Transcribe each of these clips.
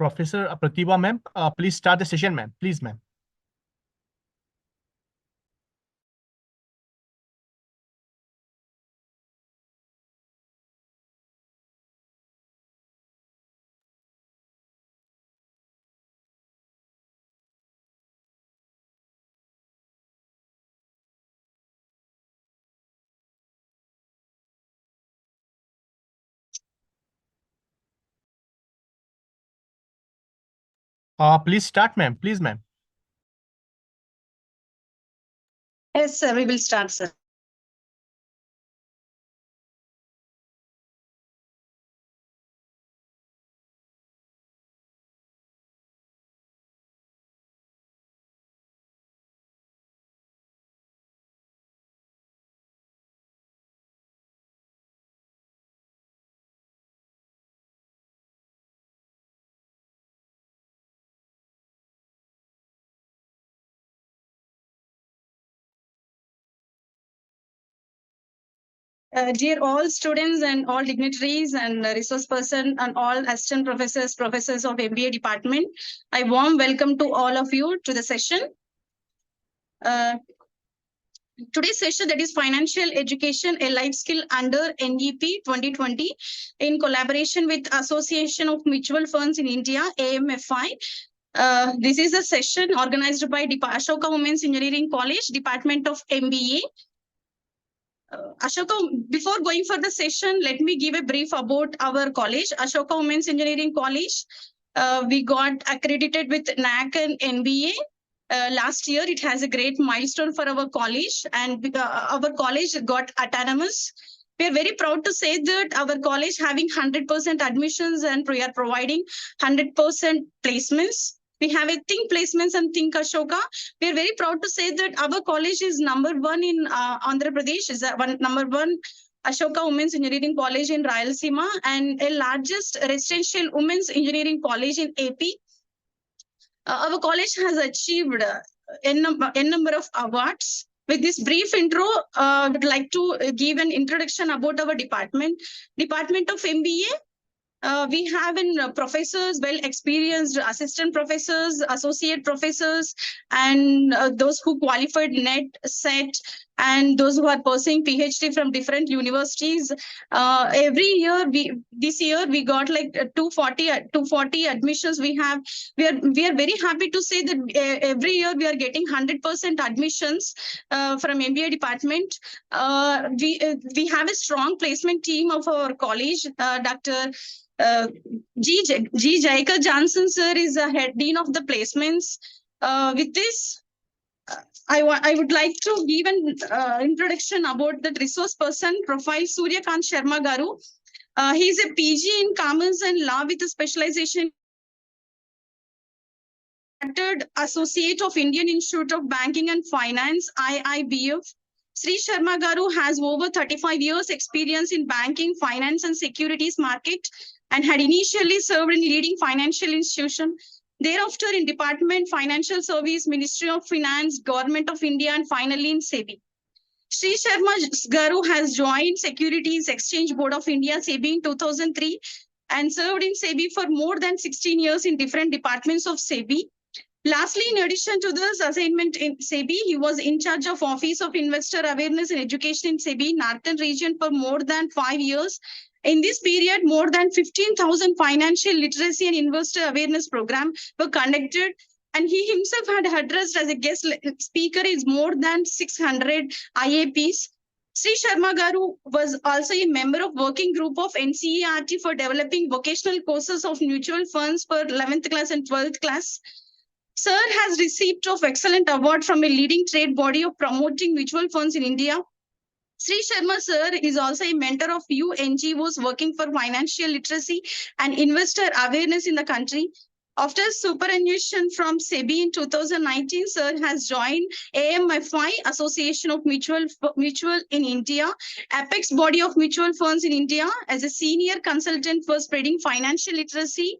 Professor Pratibha ma'am, please start the session, ma'am. Please, ma'am. Please start, ma'am. Please, ma'am. Yes, sir. We will start, sir. Dear all students and all dignitaries and resource person and all assistant professors of MBA department, I warm welcome to all of you to the session. Today's session, that is financial education, a life skill under NEP 2020 in collaboration with Association of Mutual Funds in India, AMFI. This is a session organized by Ashoka Women's Engineering College, Department of MBA. Ashoka, before going for the session, let me give a brief about our college, Ashoka Women's Engineering College. We got accredited with NAC and NBA. Last year, it has a great milestone for our college, and our college got autonomous. We are very proud to say that our college having 100% admissions and we are providing 100% placements. We have a Think Placements and Think Ashoka. We are very proud to say that our college is number one in Andhra Pradesh, is number one Ashoka Women's Engineering College in Rayalaseema and a largest residential women's engineering college in AP. Our college has achieved n number of awards. With this brief intro, I would like to give an introduction about our department. Department of MBA. We have professors, well-experienced assistant professors, associate professors, and those who qualified NET, SET, and those who are pursuing PhD from different universities. Every year, this year we got like 240 admissions. We are very happy to say that every year we are getting 100% admissions from MBA department. We have a strong placement team of our college. Dr. G. Jaika Johnson sir is the head dean of the placements. With this, I would like to give an introduction about the resource person profile, Suryakant Sharma Garu. He is a PG in Commerce and Law with a specialization Associate of Indian Institute of Banking and Finance, IIBF. Sri Sharma Garu has over 35 years experience in banking, finance and securities market and had initially served in leading financial institution. Thereafter in Department, Financial Service, Ministry of Finance, Government of India, and finally in SEBI. Sri Sharma Garu has joined Securities Exchange Board of India, SEBI in 2003 and served in SEBI for more than 16 years in different departments of SEBI. Lastly, in addition to this assignment in SEBI, he was in charge of Office of Investor Awareness and Education in SEBI, Northern region for more than 5 years. In this period, more than 15,000 financial literacy and investor awareness programs were conducted, and he himself had addressed as a guest speaker is more than 600 IAPs. Sri Sharma Garu was also a member of working group of NCERT for developing vocational courses of mutual funds for 11th class and 12th class. Sir has received of excellent award from a leading trade body of promoting mutual funds in India. Sri Sharma sir is also a mentor of few NGOs working for financial literacy and investor awareness in the country. After superannuation from SEBI in 2019, sir has joined AMFI, Association of Mutual in India, apex body of mutual funds in India, as a senior consultant for spreading financial literacy.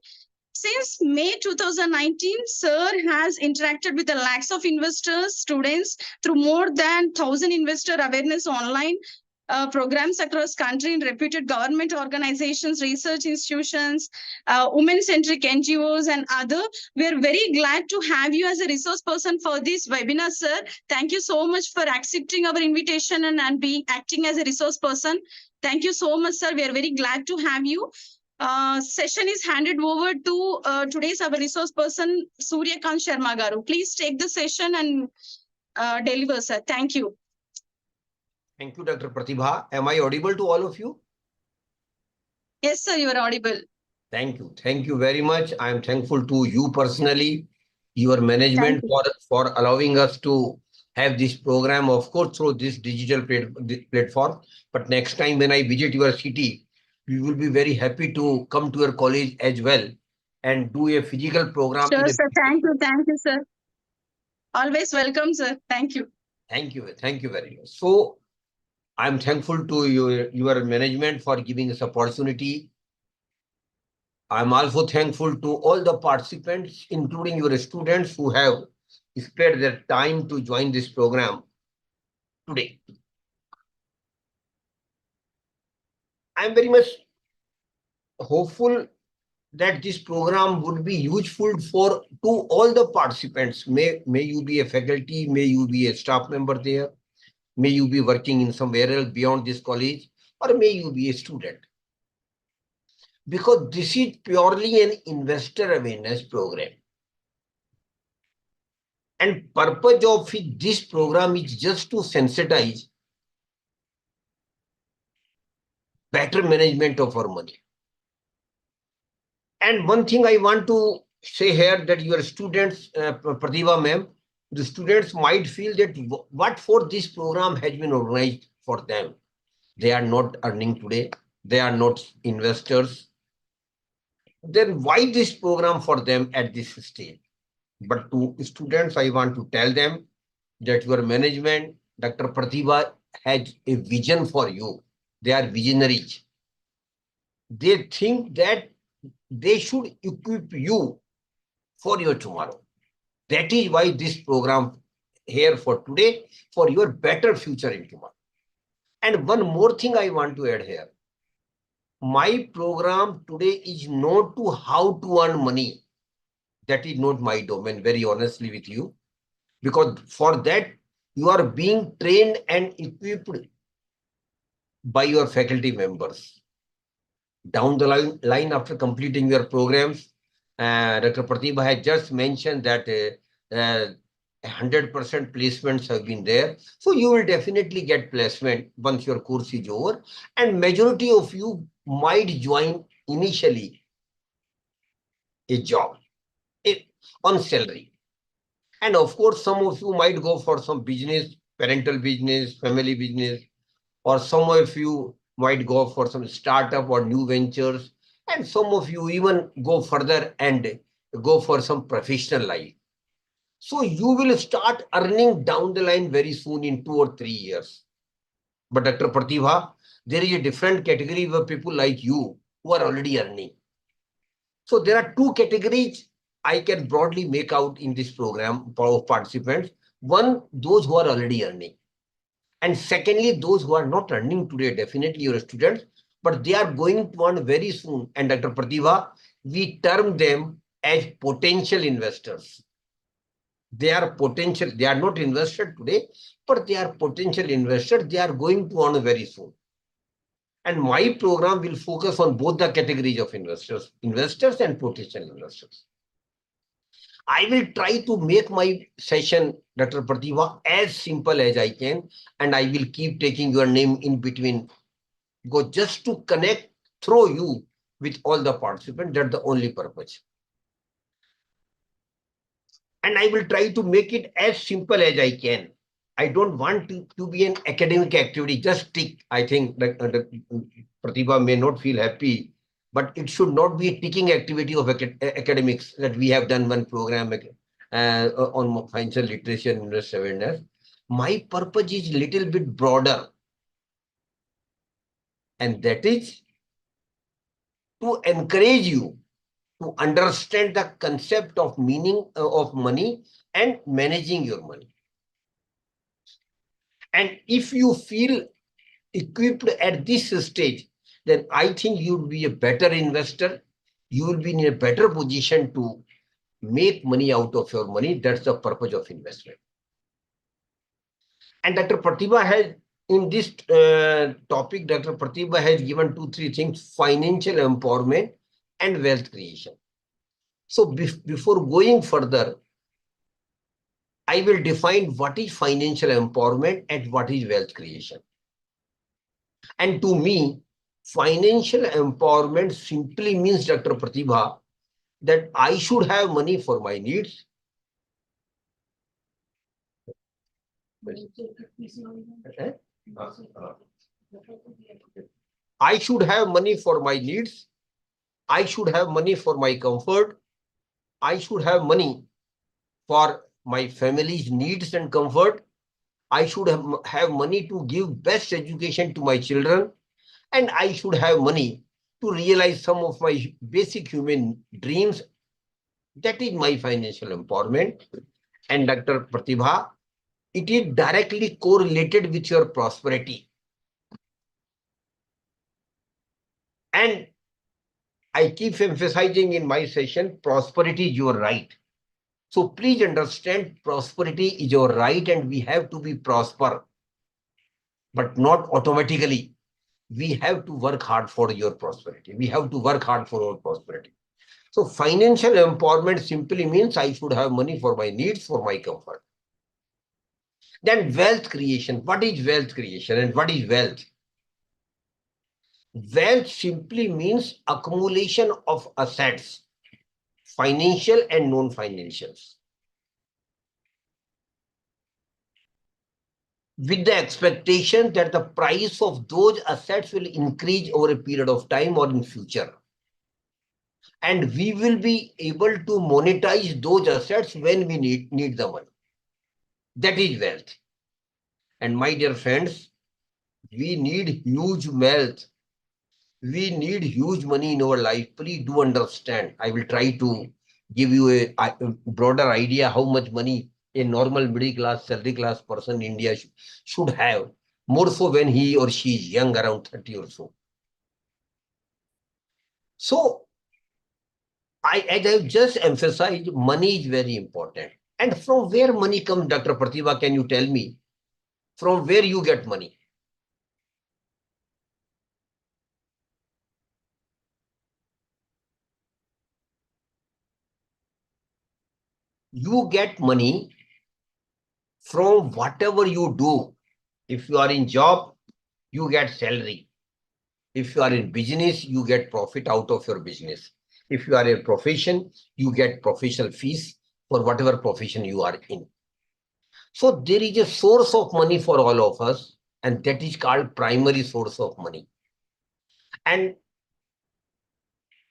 Since May 2019, sir has interacted with the lakhs of investors, students through more than 1,000 investor awareness online. programs across country in reputed government organizations, research institutions, women-centric NGOs, and other. We are very glad to have you as a resource person for this webinar, sir. Thank you so much for accepting our invitation and being acting as a resource person. Thank you so much, sir. We are very glad to have you. Session is handed over to today's our resource person, Suryakant Sharma Garu. Please take the session and deliver, sir. Thank you. Thank you, Dr. Pratibha. Am I audible to all of you? Yes, sir, you are audible. Thank you. Thank you very much. I am thankful to you personally, your management for allowing us to have this program, of course, through this digital platform. But next time when I visit your city, we will be very happy to come to your college as well and do a physical program. Sure, sir. Thank you. Thank you, sir. Always welcome, sir. Thank you. Thank you. Thank you very much. So I'm thankful to your management for giving us opportunity. I'm also thankful to all the participants, including your students who have spared their time to join this program today. I'm very much hopeful that this program would be useful to all the participants. May you be a faculty, may you be a staff member there, may you be working in somewhere else beyond this college, or may you be a student. Because this is purely an investor awareness program. And purpose of this program is just to sensitize better management of our money. And one thing I want to say here that your students, Pratibha ma'am, the students might feel that what for this program has been organized for them. They are not earning today. They are not investors. Then why this program for them at this stage? But to students, I want to tell them that your management, Dr. Pratibha, has a vision for you. They are visionaries. They think that they should equip you for your tomorrow. That is why this program here for today, for your better future in tomorrow. And one more thing I want to add here. My program today is not to how to earn money. That is not my domain, very honestly with you. Because for that, you are being trained and equipped by your faculty members. Down the line after completing your programs, Dr. Pratibha has just mentioned that 100% placements have been there. So you will definitely get placement once your course is over. And majority of you might join initially a job on salary. And of course, some of you might go for some business, parental business, family business, or some of you might go for some startup or new ventures. And some of you even go further and go for some professional life. So you will start earning down the line very soon in 2 or 3 years. But Dr. Pratibha, there is a different category of people like you who are already earning. So there are 2 categories I can broadly make out in this program of participants. One, those who are already earning. And secondly, those who are not earning today, definitely your students, but they are going to earn very soon. And Dr. Pratibha, we term them as potential investors. They are potential, they are not invested today, but they are potential investors. They are going to earn very soon. And my program will focus on both the categories of investors and potential investors. I will try to make my session, Dr. Pratibha, as simple as I can, and I will keep taking your name in between. Go just to connect through you with all the participants. That's the only purpose. And I will try to make it as simple as I can. I don't want to be an academic activity, just tick. I think that Pratibha may not feel happy, but it should not be a ticking activity of academics that we have done one program on financial literacy and investor awareness. My purpose is a little bit broader. And that is to encourage you to understand the concept of meaning of money and managing your money. And if you feel equipped at this stage, then I think you will be a better investor. You will be in a better position to make money out of your money. That's the purpose of investment. And Dr. Pratibha has, in this topic, Dr. Pratibha has given 2-3 things: financial empowerment and wealth creation. So before going further, I will define what is financial empowerment and what is wealth creation. And to me, financial empowerment simply means, Dr. Pratibha, that I should have money for my needs. I should have money for my needs. I should have money for my comfort. I should have money for my family's needs and comfort. I should have money to give best education to my children. And I should have money to realize some of my basic human dreams. That is my financial empowerment. And Dr. Pratibha, it is directly correlated with your prosperity. And I keep emphasizing in my session, prosperity is your right. So please understand, prosperity is your right and we have to be prosper, but not automatically. We have to work hard for your prosperity. We have to work hard for our prosperity. So financial empowerment simply means I should have money for my needs, for my comfort. Then wealth creation. What is wealth creation and what is wealth? Wealth simply means accumulation of assets, financial and non-financials, with the expectation that the price of those assets will increase over a period of time or in future. And we will be able to monetize those assets when we need the money. That is wealth. And my dear friends, we need huge wealth. We need huge money in our life. Please do understand. I will try to give you a broader idea how much money a normal middle class, salary class person in India should have, more so when he or she is young, around 30 or so. So, as I've just emphasized, money is very important. And from where money comes, Dr. Pratibha, can you tell me? From where you get money? You get money from whatever you do. If you are in job, you get salary. If you are in business, you get profit out of your business. If you are a profession, you get professional fees for whatever profession you are in. So there is a source of money for all of us, and that is called primary source of money. And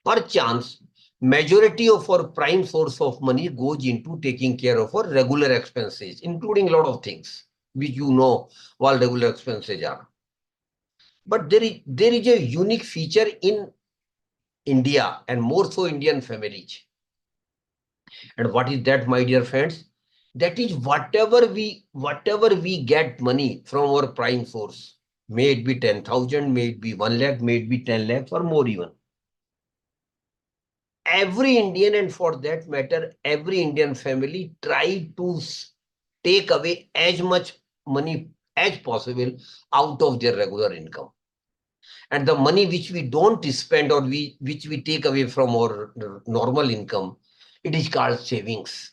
perchance, majority of our prime source of money goes into taking care of our regular expenses, including a lot of things, which you know what regular expenses are. But there is a unique feature in India and more so Indian families. And what is that, my dear friends? That is whatever we get money from our prime source, may it be 10,000, may it be 1 lakh, may it be 10 lakhs or more even. Every Indian, and for that matter, every Indian family, try to take away as much money as possible out of their regular income. And the money which we don't spend or which we take away from our normal income, it is called savings.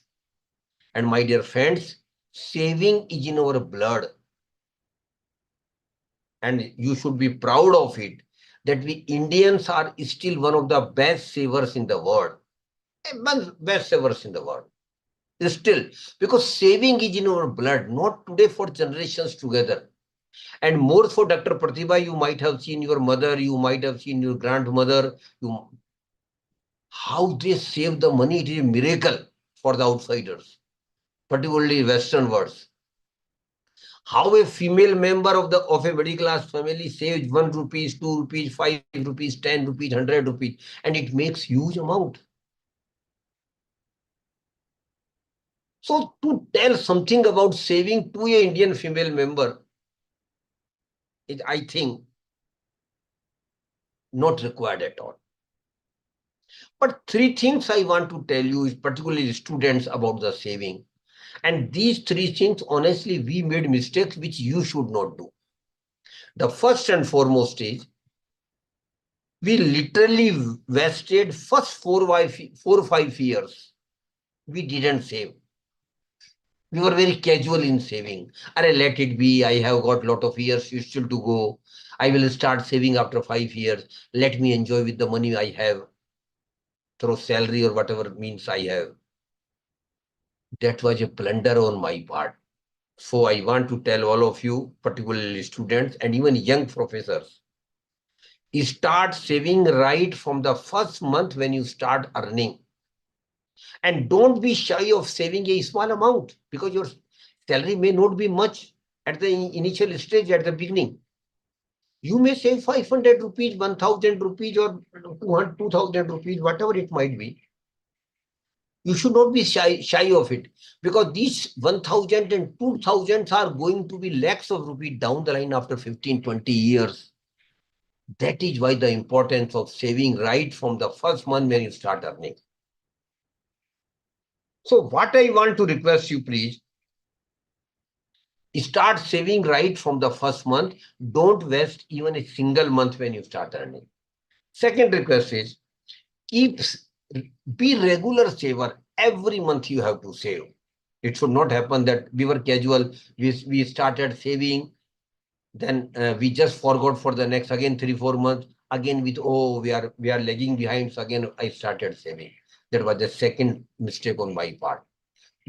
And my dear friends, saving is in our blood. And you should be proud of it, that we Indians are still one of the best savers in the world. Best savers in the world. Still, because saving is in our blood, not today, for generations together. And more for Dr. Pratibha, you might have seen your mother, you might have seen your grandmother, how they save the money. It is a miracle for the outsiders, particularly Western worlds. How a female member of a middle class family saves 1 rupees, 2 rupees, 5 rupees, 10 rupees, 100 rupees, and it makes huge amount. So to tell something about saving to a Indian female member, is, I think, not required at all. But three things I want to tell you, is particularly students, about the saving. And these three things, honestly, we made mistakes which you should not do. The first and foremost is, we literally wasted first 4 or 5 years. We didn't save. We were very casual in saving. Let it be. I have got lot of years still to go. I will start saving after 5 years. Let me enjoy with the money I have through salary or whatever means I have. That was a blunder on my part. So I want to tell all of you, particularly students and even young professors, start saving right from the first month when you start earning. And don't be shy of saving a small amount, because your salary may not be much at the initial stage, at the beginning. You may save 500 rupees, 1000 rupees, or 2000 rupees, whatever it might be. You should not be shy of it, because these 1000 and 2000 are going to be lakhs of rupees down the line after 15-20 years. That is why the importance of saving right from the first month when you start earning. So what I want to request you, please, start saving right from the first month. Don't waste even a single month when you start earning. Second request is, be regular saver. Every month you have to save. It should not happen that we were casual. We started saving, then we just forgot for the next again 3-4 months. Again with, oh, we are lagging behind. So again I started saving. That was the second mistake on my part.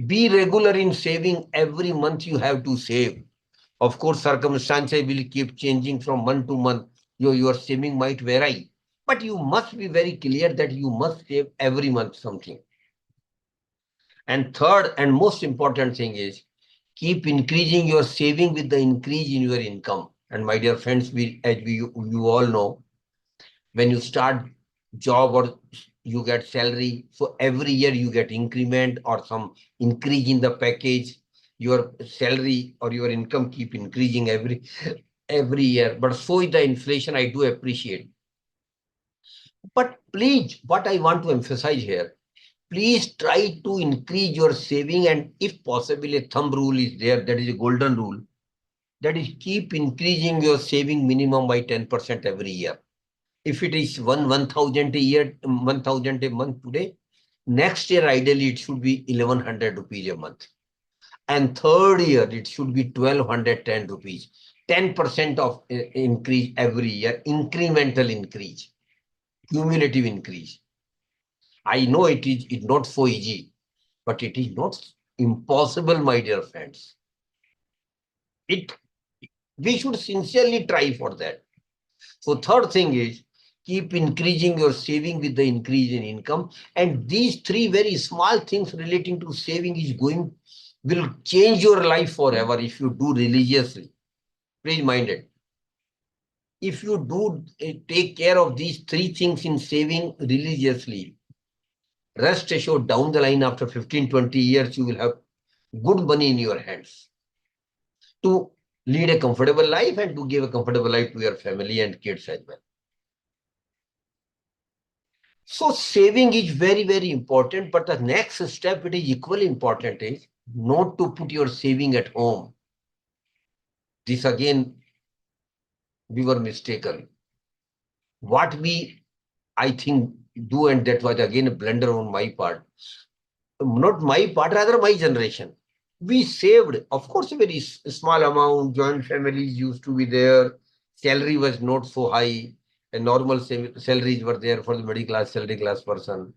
Be regular in saving. Every month you have to save. Of course, circumstances will keep changing from month to month. Your saving might vary, but you must be very clear that you must save every month something. And third and most important thing is, keep increasing your saving with the increase in your income. And my dear friends, you all know, when you start job or you get salary, so every year you get increment or some increase in the package. Your salary or your income keep increasing every year. But so is the inflation. I do appreciate. But please, what I want to emphasize here, please try to increase your saving, and if possible, a thumb rule is there, that is a golden rule. That is, keep increasing your saving minimum by 10% every year. If it is 1,000 a year, 1,000 a month today, next year ideally it should be 1,100 rupees a month. And third year it should be 1,210 rupees. 10% of increase every year, incremental increase, cumulative increase. I know it's not so easy, but it is not impossible, my dear friends. We should sincerely try for that. So third thing is, keep increasing your saving with the increase in income. And these three very small things relating to saving will change your life forever if you do religiously. Please mind it. If you do take care of these three things in saving religiously, rest assured, down the line after 15-20 years, you will have good money in your hands to lead a comfortable life and to give a comfortable life to your family and kids as well. So saving is very, very important. But the next step, it is equally important, is not to put your saving at home. This again, we were mistaken. What we, I think, do, and that was again a blunder on my part. Not my part, rather my generation. We saved, of course, a very small amount. Joint families used to be there. Salary was not so high. And normal salaries were there for the middle class, salary class person.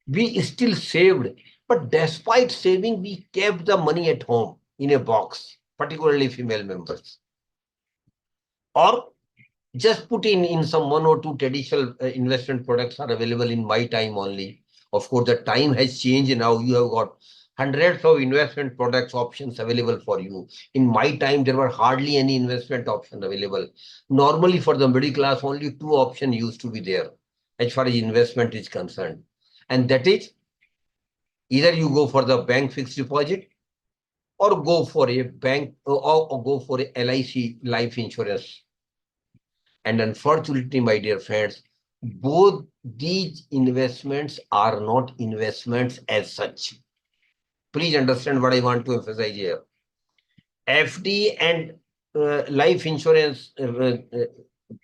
We still saved. But despite saving, we kept the money at home in a box, particularly female members. Or just put in some 1 or 2 traditional investment products are available in my time only. Of course, the time has changed now. You have got hundreds of investment products options available for you. In my time, there were hardly any investment option available. Normally, for the middle class, only 2 options used to be there as far as investment is concerned. And that is, either you go for the bank fixed deposit or go for a bank or go for a LIC life insurance. And unfortunately, my dear friends, both these investments are not investments as such. Please understand what I want to emphasize here. FD and life insurance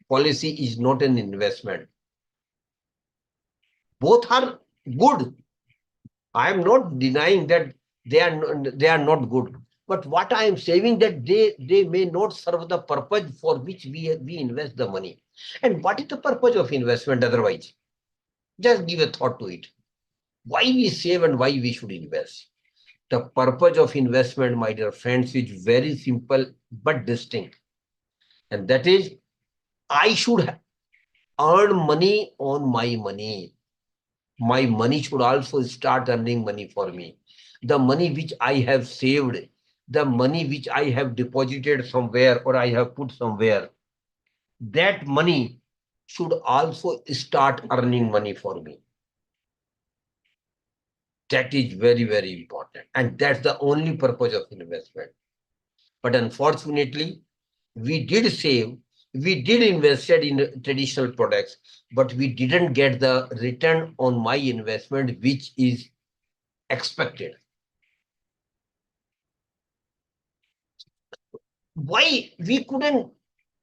policy is not an investment. Both are good. I am not denying that they are not good. But what I am saying that they may not serve the purpose for which we invest the money. And what is the purpose of investment otherwise? Just give a thought to it. Why we save and why we should invest? The purpose of investment, my dear friends, is very simple but distinct. And that is, I should earn money on my money. My money should also start earning money for me. The money which I have saved, the money which I have deposited somewhere or I have put somewhere, that money should also start earning money for me. That is very, very important. And that's the only purpose of investment. But unfortunately, we did save, we did invested in traditional products, but we didn't get the return on my investment, which is expected. Why we couldn't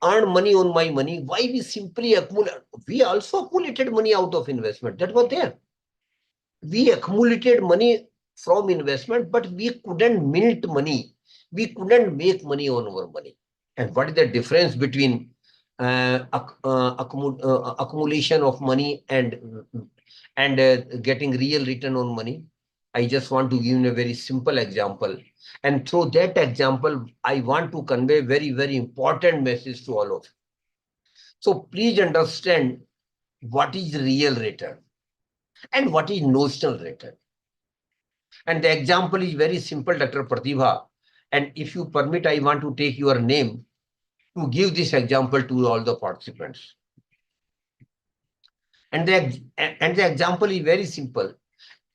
earn money on my money? Why we simply accumulate? We also accumulated money out of investment. That was there. We accumulated money from investment, but we couldn't mint money. We couldn't make money on our money. And what is the difference between accumulation of money and getting real return on money? I just want to give you a very simple example. And through that example, I want to convey very, very important message to all of you. So please understand what is real return and what is notional return. And the example is very simple, Dr. Pratibha. And if you permit, I want to take your name to give this example to all the participants. And the example is very simple.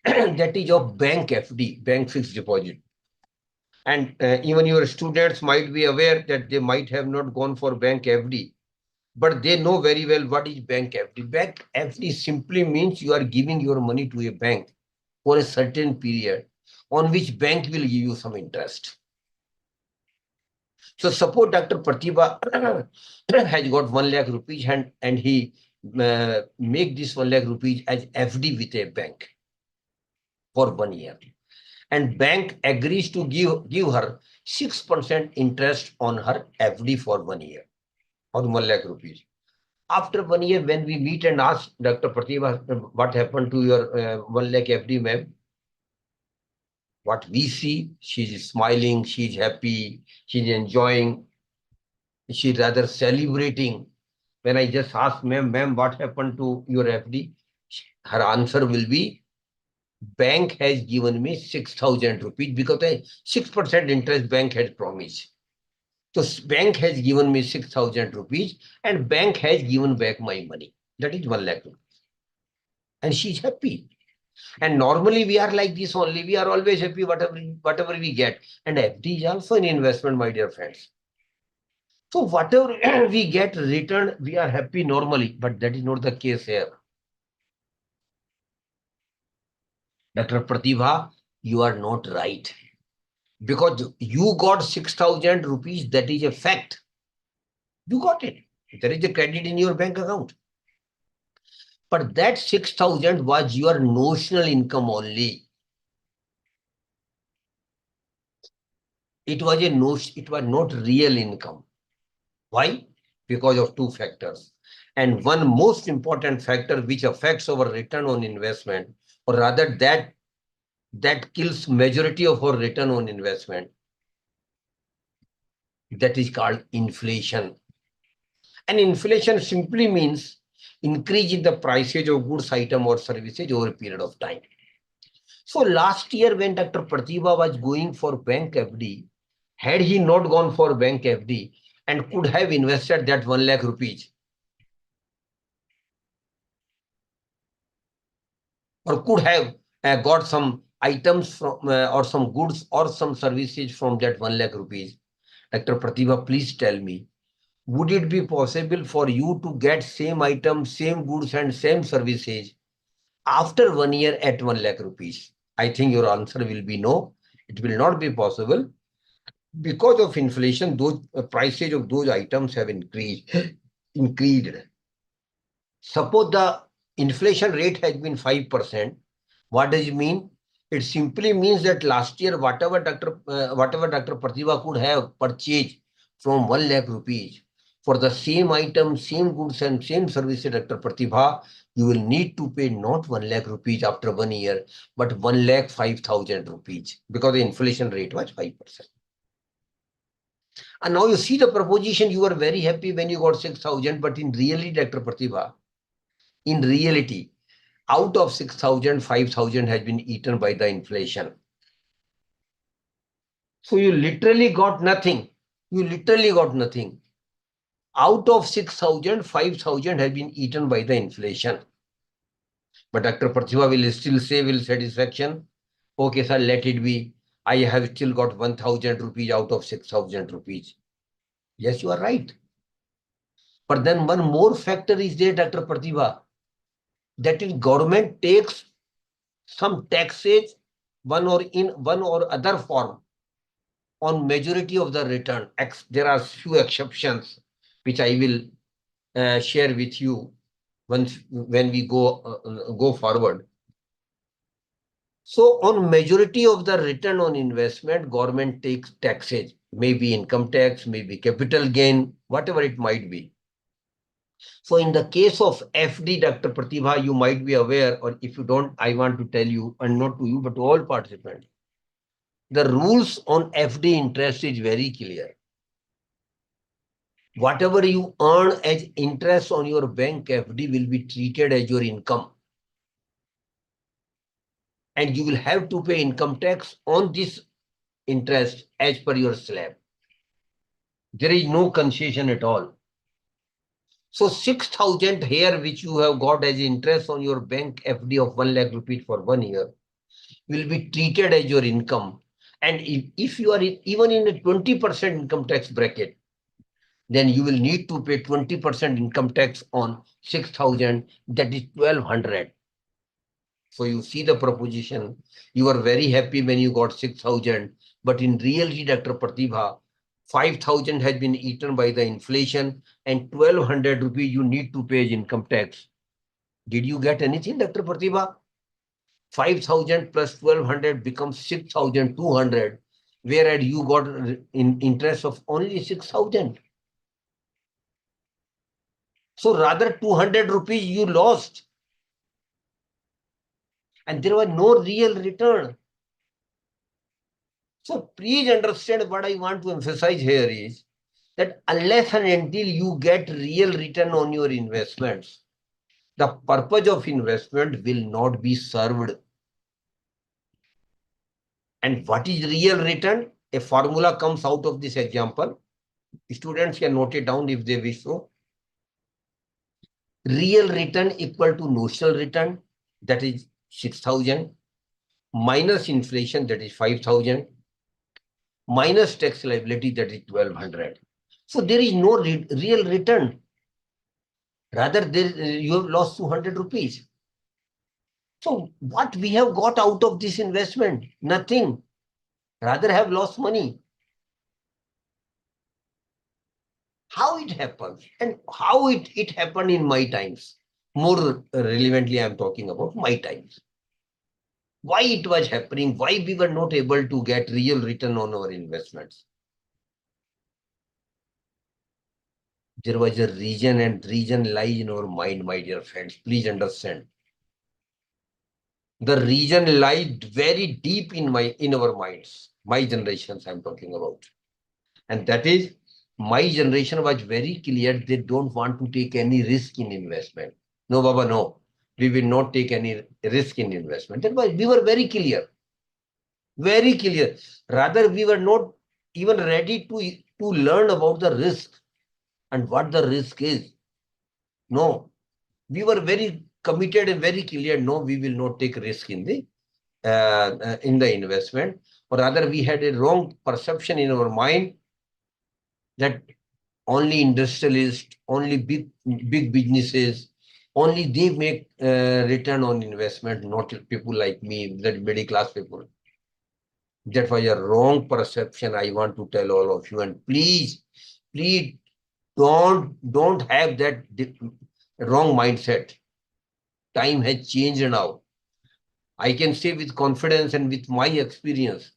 That is of bank FD, bank fixed deposit. And even your students might be aware that they might have not gone for bank FD, but they know very well what is bank FD. Bank FD simply means you are giving your money to a bank for a certain period on which bank will give you some interest. So suppose Dr. Pratibha has got 1 lakh rupees and he make this 1 lakh rupees as FD with a bank for 1 year. And bank agrees to give her 6% interest on her FD for 1 year, on 1 lakh rupees. After 1 year, when we meet and ask Dr. Pratibha, what happened to your 1 lakh FD, ma'am? What we see, she's smiling, she's happy, she's enjoying, she's rather celebrating. When I just ask, ma'am, what happened to your FD? Her answer will be, bank has given me 6,000 rupees because a 6% interest bank had promised. So bank has given me 6,000 rupees and bank has given back my money. That is 1 lakh rupees. And she's happy. And normally we are like this only. We are always happy whatever we get. And FD is also an investment, my dear friends. So whatever we get returned, we are happy normally. But that is not the case here. Dr. Pratibha, you are not right. Because you got 6,000 rupees, that is a fact. You got it. There is a credit in your bank account. But that 6,000 was your notional income only. It was not real income. Why? Because of two factors. And one most important factor which affects our return on investment, or rather that kills majority of our return on investment, that is called inflation. And inflation simply means increase in the prices of goods, item or services over a period of time. So last year when Dr. Pratibha was going for bank FD, had he not gone for bank FD and could have invested that 1 lakh rupees, or could have got some items from or some goods or some services from that 1 lakh rupees. Dr. Pratibha, please tell me, would it be possible for you to get same items, same goods and same services after 1 year at 1 lakh rupees? I think your answer will be no. It will not be possible. Because of inflation, those prices of those items have increased. Suppose the inflation rate has been 5%. What does it mean? It simply means that last year, whatever Dr. Pratibha could have purchased from 1 lakh rupees for the same item, same goods and same services, Dr. Pratibha, you will need to pay not 1 lakh rupees after 1 year, but 1 lakh 5,000 rupees because the inflation rate was 5%. And now you see the proposition, you were very happy when you got 6,000, but in reality, Dr. Pratibha, in reality, out of 6,000, 5,000 has been eaten by the inflation. So you literally got nothing. You literally got nothing. Out of 6,000, 5,000 has been eaten by the inflation. But Dr. Pratibha will still say with satisfaction, okay, sir, let it be. I have still got 1,000 rupees out of 6,000 rupees. Yes, you are right. But then one more factor is there, Dr. Pratibha, that is government takes some taxes, one or other form on majority of the return. There are few exceptions which I will share with you when we go forward. So on majority of the return on investment, government takes taxes, maybe income tax, maybe capital gain, whatever it might be. So in the case of FD, Dr. Pratibha, you might be aware, or if you don't, I want to tell you, and not to you, but to all participants. The rules on FD interest is very clear. Whatever you earn as interest on your bank FD will be treated as your income. And you will have to pay income tax on this interest as per your slab. There is no concession at all. So 6,000 here, which you have got as interest on your bank FD of 1 lakh rupees for 1 year, will be treated as your income. And if you are even in a 20% income tax bracket, then you will need to pay 20% income tax on 6,000, that is 1,200. So you see the proposition, you are very happy when you got 6,000, but in reality, Dr. Pratibha, 5,000 has been eaten by the inflation and 1,200 rupees you need to pay as income tax. Did you get anything, Dr. Pratibha? 5,000 plus 1,200 becomes 6,200, whereas you got in interest of only 6,000. So rather 200 rupees you lost. And there was no real return. So please understand what I want to emphasize here is that unless and until you get real return on your investments, the purpose of investment will not be served. And what is real return? A formula comes out of this example. Students can note it down if they wish so. Real return equal to notional return, that is 6,000, minus inflation, that is 5,000, minus tax liability, that is 1,200. So there is no real return. Rather, you have lost 200 rupees. So what we have got out of this investment? Nothing. Rather have lost money. How it happens and how it happened in my times. More relevantly, I am talking about my times. Why it was happening, why we were not able to get real return on our investments. There was a reason, and reason lies in our mind, my dear friends. Please understand. The reason lies very deep in our minds. My generations I'm talking about. And that is, my generation was very clear. They don't want to take any risk in investment. No, Baba, no. We will not take any risk in investment. That was, we were very clear. Very clear. Rather, we were not even ready to learn about the risk and what the risk is. No, we were very committed and very clear. No, we will not take risk in the in the investment, or rather we had a wrong perception in our mind that only industrialists, only big businesses, only they make return on investment, not people like me, that middle class people. That was a wrong perception. I want to tell all of you, and please don't have that wrong mindset. Time has changed now. I can say with confidence and with my experience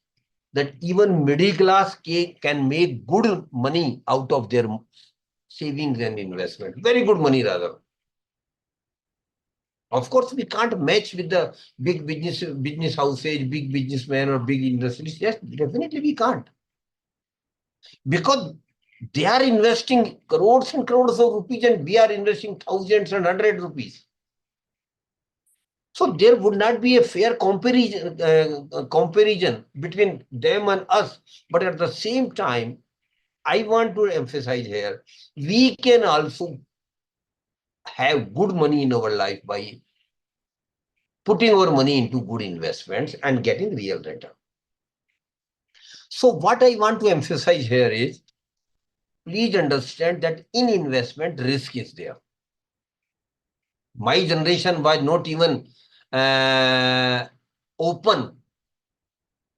that even middle class can make good money out of their savings and investment. Very good money rather. Of course, we can't match with the big business houses, big businessmen or big industries. Yes, definitely we can't. Because they are investing crores and crores of rupees and we are investing thousands and hundred rupees. So there would not be a fair comparison between them and us. But at the same time, I want to emphasize here, we can also have good money in our life by putting our money into good investments and getting real return. So what I want to emphasize here is, please understand that in investment, risk is there. My generation was not even open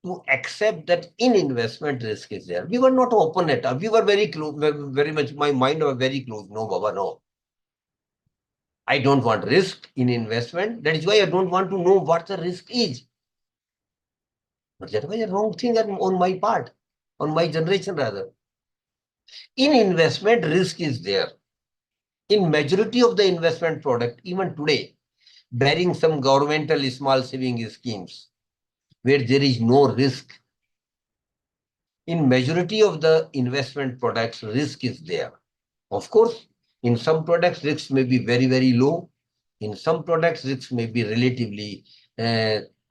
to accept that in investment risk is there. We were not open at all. We were very close, very much, my mind was very close. No, Baba, no. I don't want risk in investment. That is why I don't want to know what the risk is. But that was a wrong thing on my part, on my generation rather. In investment, risk is there. In majority of the investment product, even today, barring some governmental small saving schemes, where there is no risk, in majority of the investment products, risk is there. Of course, in some products, risks may be very, very low. In some products, risks may be relatively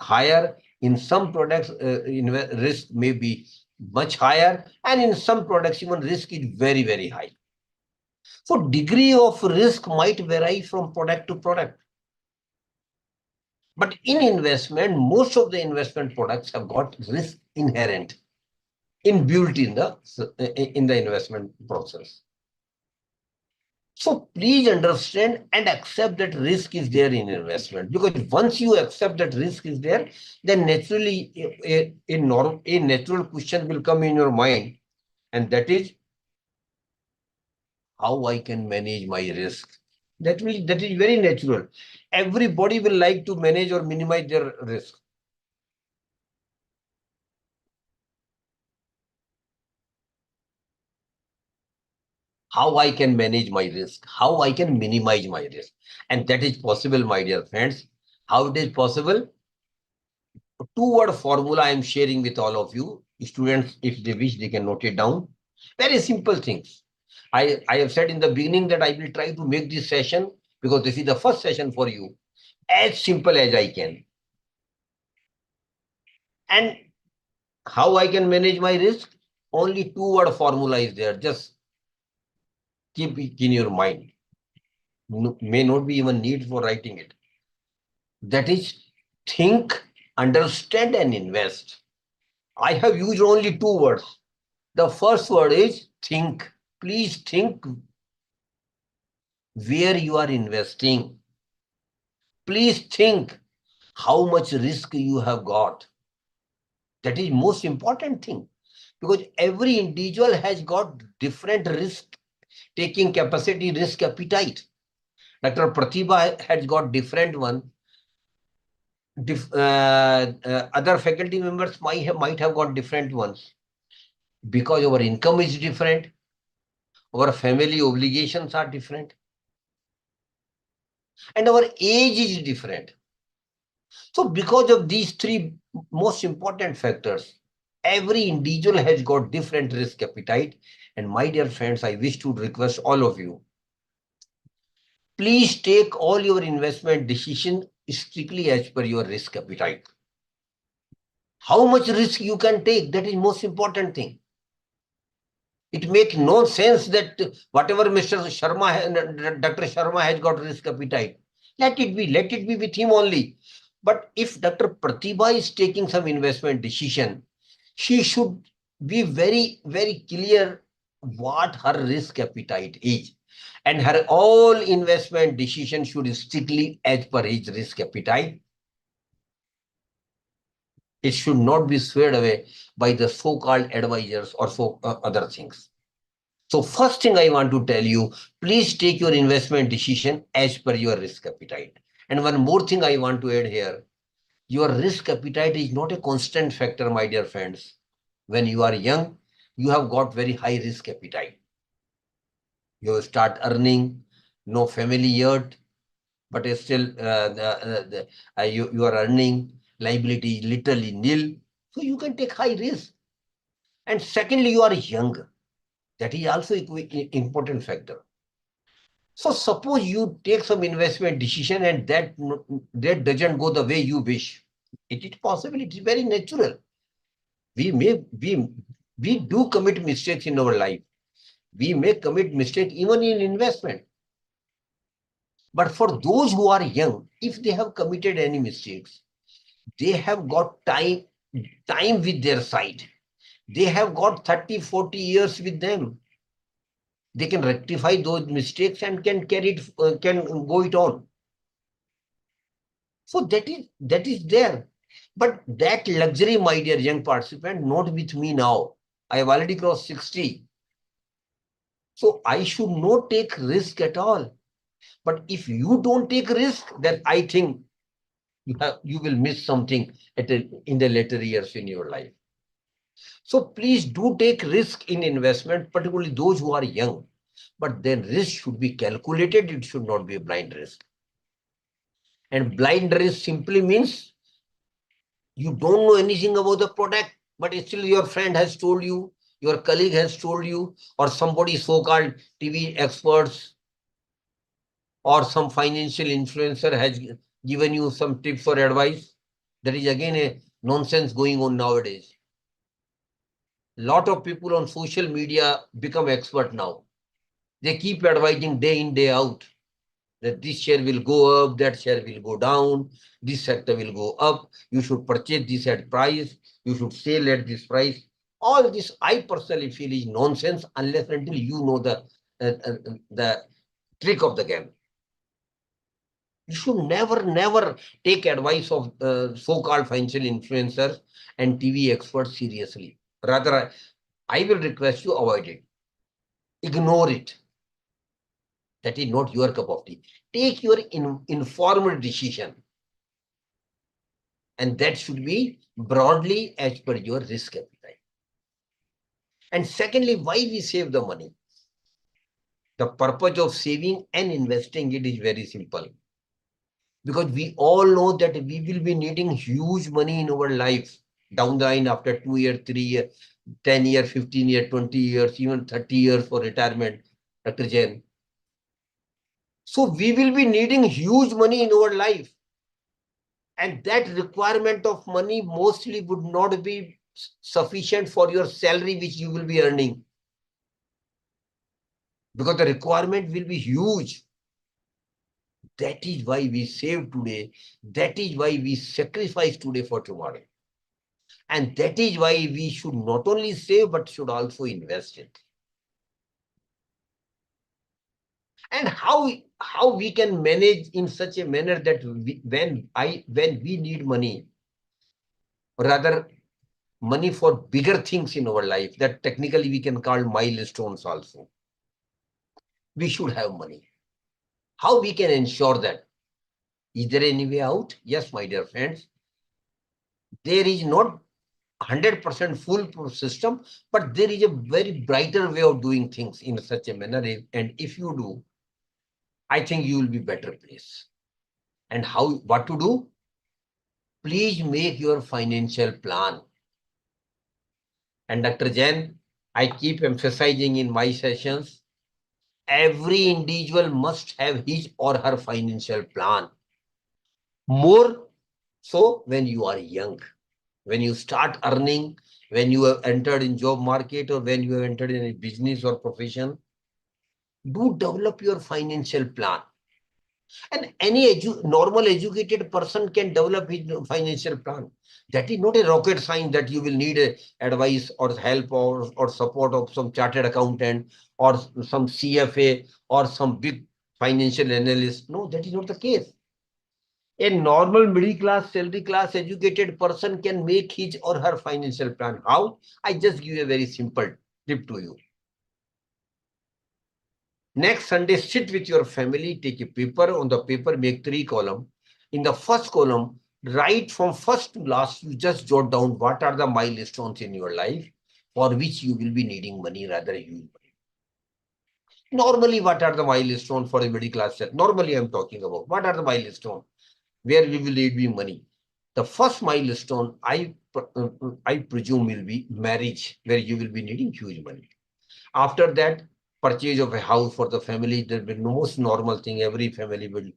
higher. In some products, risk may be much higher. And in some products, even risk is very, very high. So degree of risk might vary from product to product. But in investment, most of the investment products have got risk inherent, inbuilt in the investment process. So please understand and accept that risk is there in investment, because once you accept that risk is there, then naturally a natural question will come in your mind, and that is how I can manage my risk. That is very natural. Everybody will like to manage or minimize their risk. How I can manage my risk, how I can minimize my risk. And that is possible, my dear friends. How it is possible? Two-word formula I am sharing with all of you. Students, if they wish, they can note it down. Very simple things. I have said in the beginning that I will try to make this session, because this is the first session for you, as simple as I can. And how I can manage my risk? Only two-word formula is there. Just keep it in your mind. May not be even need for writing it. That is, think, understand, and invest. I have used only two words. The first word is think. Please think where you are investing. Please think how much risk you have got. That is most important thing, because every individual has got different risk taking capacity, risk appetite. Dr. Pratibha has got different one. Other faculty members might have got different ones, because our income is different, our family obligations are different, and our age is different. So because of these three most important factors, every individual has got different risk appetite. And my dear friends, I wish to request all of you, please take all your investment decision strictly as per your risk appetite. How much risk you can take, that is most important thing. It makes no sense that whatever Mr. Sharma, Dr. Sharma has got risk appetite, let it be with him only. But if Dr. Pratibha is taking some investment decision, she should be very, very clear what her risk appetite is. And her all investment decision should strictly as per his risk appetite. It should not be swayed away by the so-called advisors or other things. So first thing I want to tell you, please take your investment decision as per your risk appetite. And one more thing I want to add here, your risk appetite is not a constant factor, my dear friends. When you are young, you have got very high risk appetite. You start earning, no family yet, but still you are earning, liability is literally nil. So you can take high risk. And secondly, you are young. That is also an important factor. So suppose you take some investment decision and that doesn't go the way you wish. It is possible. It is very natural. We do commit mistakes in our life. We may commit mistake even in investment. But for those who are young, if they have committed any mistakes, they have got time with their side. They have got 30, 40 years with them. They can rectify those mistakes and can go it on. So that is there. But that luxury, my dear young participant, not with me now. I have already crossed 60. So I should not take risk at all. But if you don't take risk, then I think you will miss something in the later years in your life. So please do take risk in investment, particularly those who are young. But then risk should be calculated. It should not be a blind risk. And blind risk simply means you don't know anything about the product, but still your friend has told you, your colleague has told you, or somebody so-called TV experts or some financial influencer has given you some tips or advice. That is again a nonsense going on nowadays. Lot of people on social media become expert now. They keep advising day in, day out that this share will go up, that share will go down, this sector will go up, you should purchase this at price, you should sell at this price. All this I personally feel is nonsense unless until you know the trick of the game. You should never take advice of so-called financial influencers and TV experts seriously. Rather, I will request you avoid it. Ignore it. That is not your cup of tea. Take your informed decision. And that should be broadly as per your risk appetite. And secondly, why we save the money? The purpose of saving and investing it is very simple. Because we all know that we will be needing huge money in our life down the line after 2 years, 3 years, 10 years, 15 years, 20 years, even 30 years for retirement, Dr. Jain. So we will be needing huge money in our life. And that requirement of money mostly would not be sufficient for your salary which you will be earning. Because the requirement will be huge. That is why we save today. That is why we sacrifice today for tomorrow. And that is why we should not only save, but should also invest it. And how we can manage in such a manner that when we need money, or rather money for bigger things in our life, that technically we can call milestones also. We should have money. How we can ensure that? Is there any way out? Yes, my dear friends. There is not 100% foolproof system, but there is a very brighter way of doing things in such a manner. And if you do, I think you will be better placed. And what to do? Please make your financial plan. And Dr. Jain, I keep emphasizing in my sessions, every individual must have his or her financial plan. More so when you are young, when you start earning, when you have entered in job market or when you have entered in a business or profession, do develop your financial plan. And any normal educated person can develop his financial plan. That is not a rocket science that you will need a advice or help or support of some chartered accountant or some CFA or some big financial analyst. No, that is not the case. A normal middle class, salary class educated person can make his or her financial plan. How? I just give a very simple tip to you. Next Sunday, sit with your family, take a paper. On the paper, make 3 columns. In the first column, write from first to last. You just jot down what are the milestones in your life for which you will be needing money, rather huge money. Normally, what are the milestones for a middle class? Normally, I'm talking about what are the milestones where we will need money. The first milestone, I presume, will be marriage, where you will be needing huge money. After that, purchase of a house for the family. There will be the most normal thing. Every family will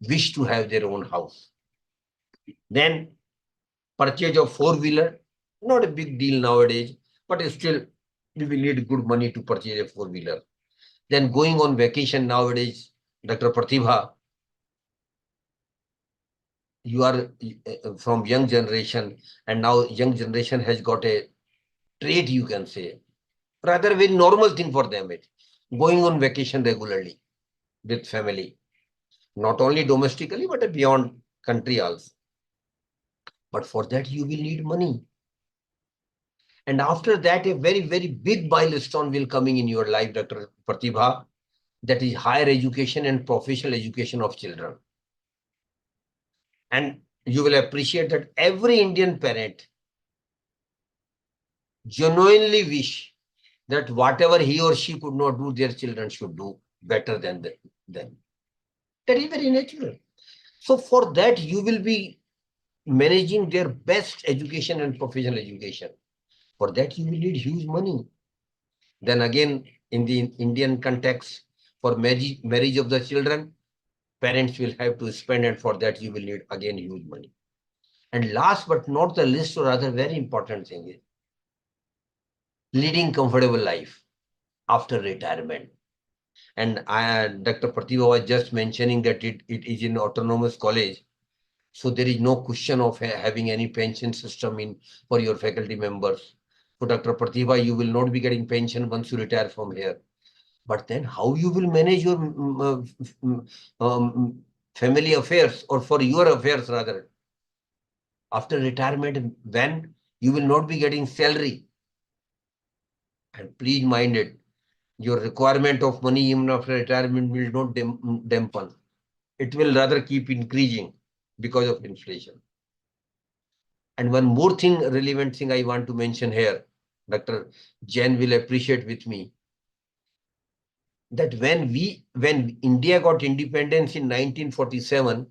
wish to have their own house. Then purchase of 4-wheeler. Not a big deal nowadays, but still we will need good money to purchase a 4-wheeler. Then going on vacation nowadays, Dr. Pratibha, you are from young generation, and now young generation has got a trait, you can say, rather very normal thing for them. Going on vacation regularly with family, not only domestically, but beyond country also. But for that, you will need money. And after that, a very, very big milestone will coming in your life, Dr. Pratibha, that is higher education and professional education of children. And you will appreciate that every Indian parent genuinely wish that whatever he or she could not do, their children should do better than them. That is very natural. So for that, you will be managing their best education and professional education. For that, you will need huge money. Then again, in the Indian context, for marriage of the children, parents will have to spend, and for that, you will need again huge money. And last but not the least, or rather very important thing is leading comfortable life after retirement. And Dr. Pratibha was just mentioning that it is in autonomous college. So there is no question of having any pension system for your faculty members. For Dr. Pratibha, you will not be getting pension once you retire from here. But then how you will manage your family affairs, or for your affairs rather, after retirement, when you will not be getting salary. And please mind it, your requirement of money even after retirement will not dampen. It will rather keep increasing because of inflation. And one more thing, relevant thing I want to mention here, Dr. Jain will appreciate with me, that when India got independence in 1947,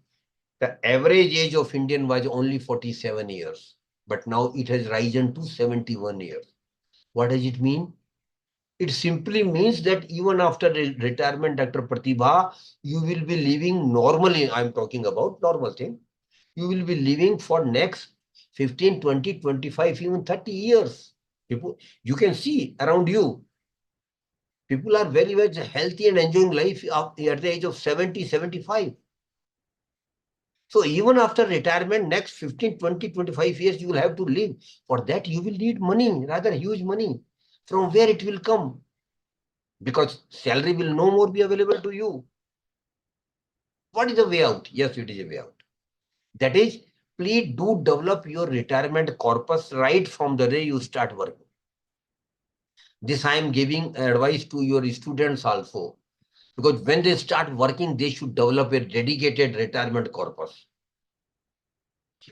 the average age of Indian was only 47 years. But now it has risen to 71 years. What does it mean? It simply means that even after retirement, Dr. Pratibha, you will be living normally. I'm talking about normal thing. You will be living for next 15, 20, 25, even 30 years. People, you can see around you, people are very much healthy and enjoying life at the age of 70, 75. So even after retirement, next 15, 20, 25 years, you will have to live. For that, you will need money, rather huge money. From where it will come? Because salary will no more be available to you. What is the way out? Yes, it is a way out. That is, please do develop your retirement corpus right from the day you start working. This I am giving advice to your students also, because when they start working, they should develop a dedicated retirement corpus.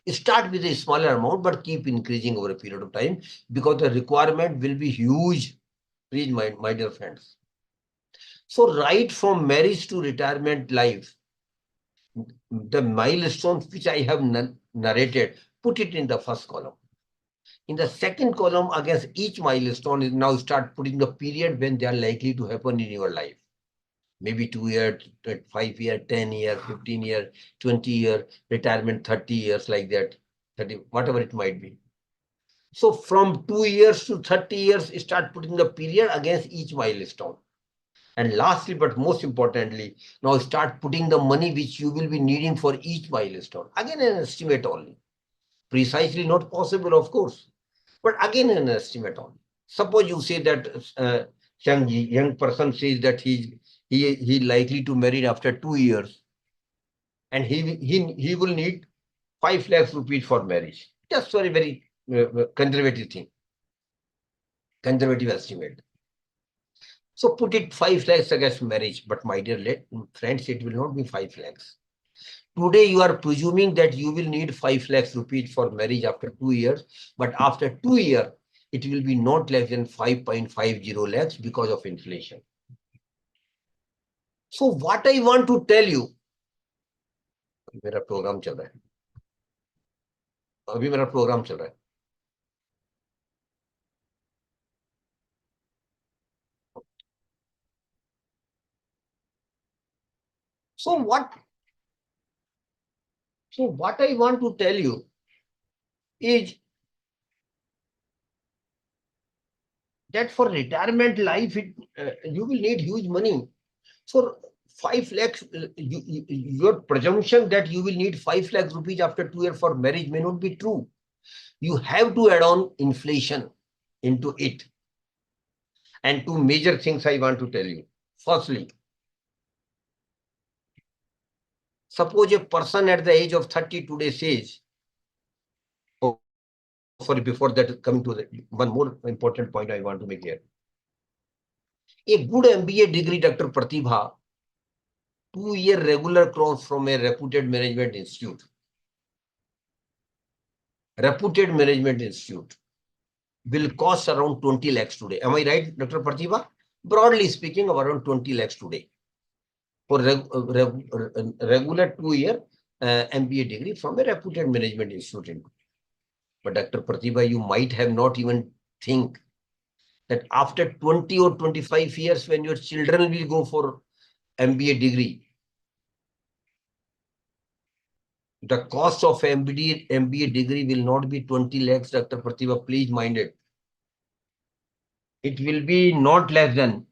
Start with a smaller amount, but keep increasing over a period of time, because the requirement will be huge, please, my dear friends. So right from marriage to retirement life, the milestones which I have narrated, put it in the first column. In the second column, against each milestone, is now start putting the period when they are likely to happen in your life. Maybe 2 years, 5 years, 10 years, 15 years, 20 years, retirement, 30 years, like that, 30, whatever it might be. So from 2 years to 30 years, start putting the period against each milestone. And lastly, but most importantly, now start putting the money which you will be needing for each milestone. Again, an estimate only. Precisely not possible, of course, but again, an estimate only. Suppose you say that young person says that he likely to marry after 2 years, and he will need 5 lakhs rupees for marriage. Just very conservative thing, conservative estimate. So put it 5 lakhs against marriage, but my dear friends, it will not be 5 lakhs. Today you are presuming that you will need 5 lakhs rupees for marriage after 2 years, but after 2 years, it will be not less than 5.50 lakhs because of inflation. So what I want to tell you, मेरा program चल रहा है, अभी मेरा program चल रहा है. So what I want to tell you is that for retirement life, you will need huge money. For 5 lakhs, your presumption that you will need 5 lakhs rupees after 2 years for marriage may not be true. You have to add on inflation into it. And two major things I want to tell you. Firstly, suppose a person at the age of 30 today says, oh, sorry, before that, coming to one more important point I want to make here. A good MBA degree, Dr. Pratibha, 2-year regular course from a reputed management institute. Reputed management institute will cost around 20 lakhs today. Am I right, Dr. Pratibha? Broadly speaking, around 20 lakhs today for regular 2-year MBA degree from a reputed management institute. But Dr. Pratibha, you might have not even think that after 20 or 25 years, when your children will go for MBA degree, the cost of MBA degree will not be 20 lakhs, Dr. Pratibha, please mind it. It will be not less than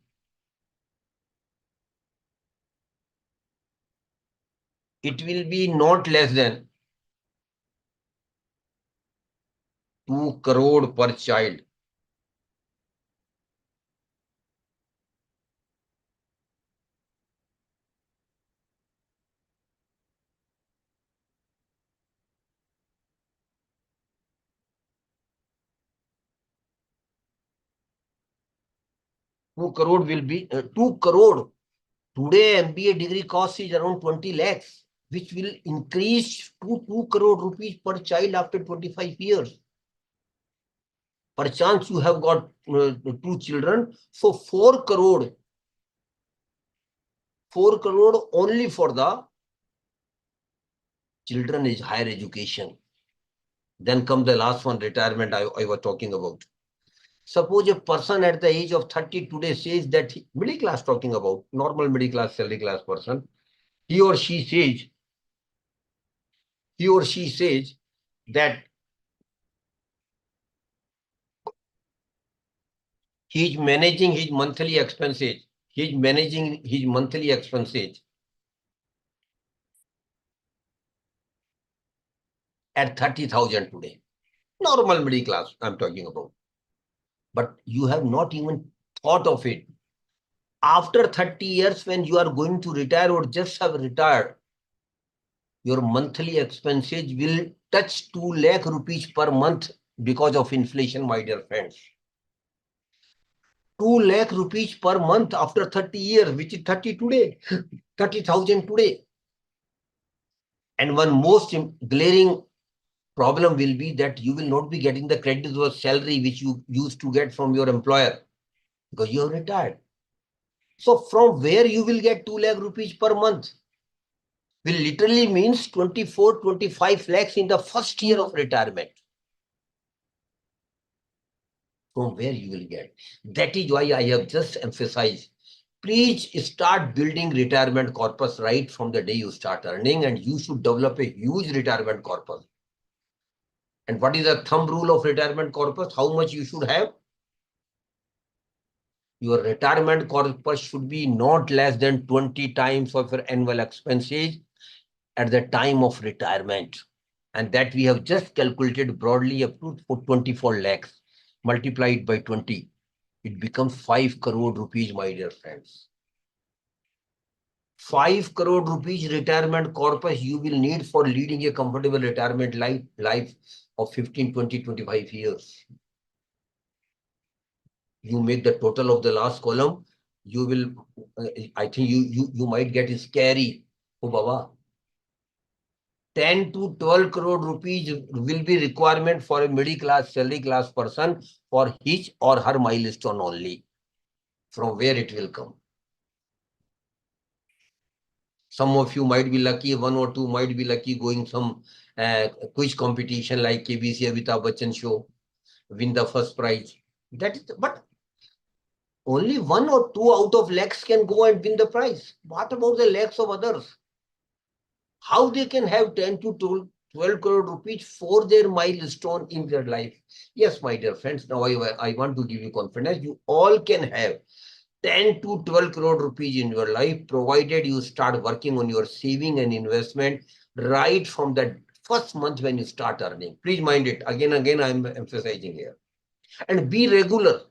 2 crore per child. Two crore will be 2 crore. Today, MBA degree cost is around 20 lakhs, which will increase to 2 crore rupees per child after 25 years. Perchance you have got 2 children, so 4 crore only for the children is higher education. Then come the last one, retirement I was talking about. Suppose a person at the age of 30 today says that middle class, talking about normal middle class, salary class person, he or she says that he is managing his monthly expenses. At 30,000 today. Normal middle class I'm talking about. But you have not even thought of it. After 30 years, when you are going to retire or just have retired, your monthly expenses will touch 2 lakh rupees per month because of inflation, my dear friends. 2 lakh rupees per month after 30 years, which is 30 today, 30,000 today. And one most glaring problem will be that you will not be getting the credit or salary which you used to get from your employer because you have retired. So from where you will get 2 lakh rupees per month will literally means 24, 25 lakhs in the first year of retirement. From where you will get. That is why I have just emphasized. Please start building retirement corpus right from the day you start earning, and you should develop a huge retirement corpus. And what is the thumb rule of retirement corpus? How much you should have? Your retirement corpus should be not less than 20 times of your annual expenses at the time of retirement. And that we have just calculated broadly up to 24 lakhs multiplied by 20. It becomes 5 crore rupees, my dear friends. 5 crore rupees retirement corpus you will need for leading a comfortable retirement life of 15, 20, 25 years. You make the total of the last column, you will, I think you might get scary. Oh, Baba. 10 to 12 crore rupees will be requirement for a middle class, salary class person for his or her milestone only. From where it will come? Some of you might be lucky, one or two might be lucky going some quiz competition like KBC Amitabh Bachchan show, win the first prize. That is, but only 1 or 2 out of lakhs can go and win the prize. What about the lakhs of others? How they can have 10 to 12 crore rupees for their milestone in their life? Yes, my dear friends, now I want to give you confidence. You all can have 10 to 12 crore rupees in your life, provided you start working on your saving and investment right from the first month when you start earning. Please mind it. Again, I'm emphasizing here. And be regular.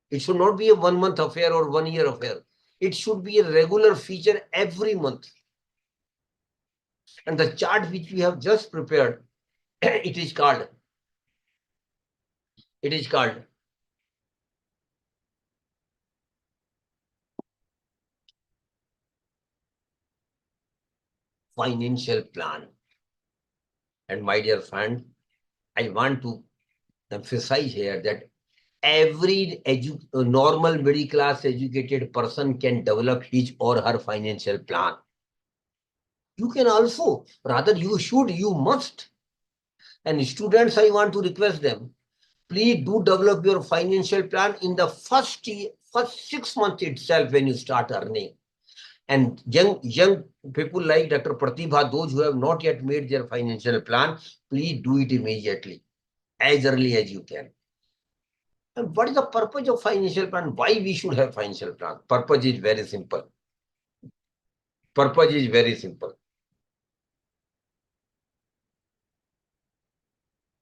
It should not be a 1 month affair or 1 year affair. It should be a regular feature every month. And the chart which we have just prepared, it is called financial plan. And my dear friend, I want to emphasize here that every normal middle class educated person can develop his or her financial plan. You can also, rather you should, you must. And students, I want to request them, please do develop your financial plan in the first 6 months itself when you start earning. And young people like Dr. Pratibha, those who have not yet made their financial plan, please do it immediately, as early as you can. And what is the purpose of financial plan? Why we should have financial plan? Purpose is very simple. Purpose is very simple.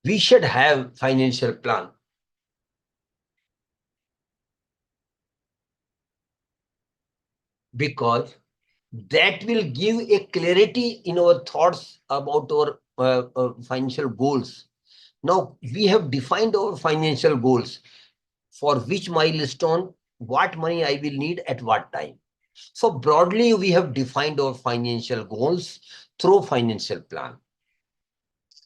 We should have financial plan because that will give a clarity in our thoughts about our financial goals. Now, we have defined our financial goals, for which milestone, what money I will need at what time. So broadly, we have defined our financial goals through financial plan.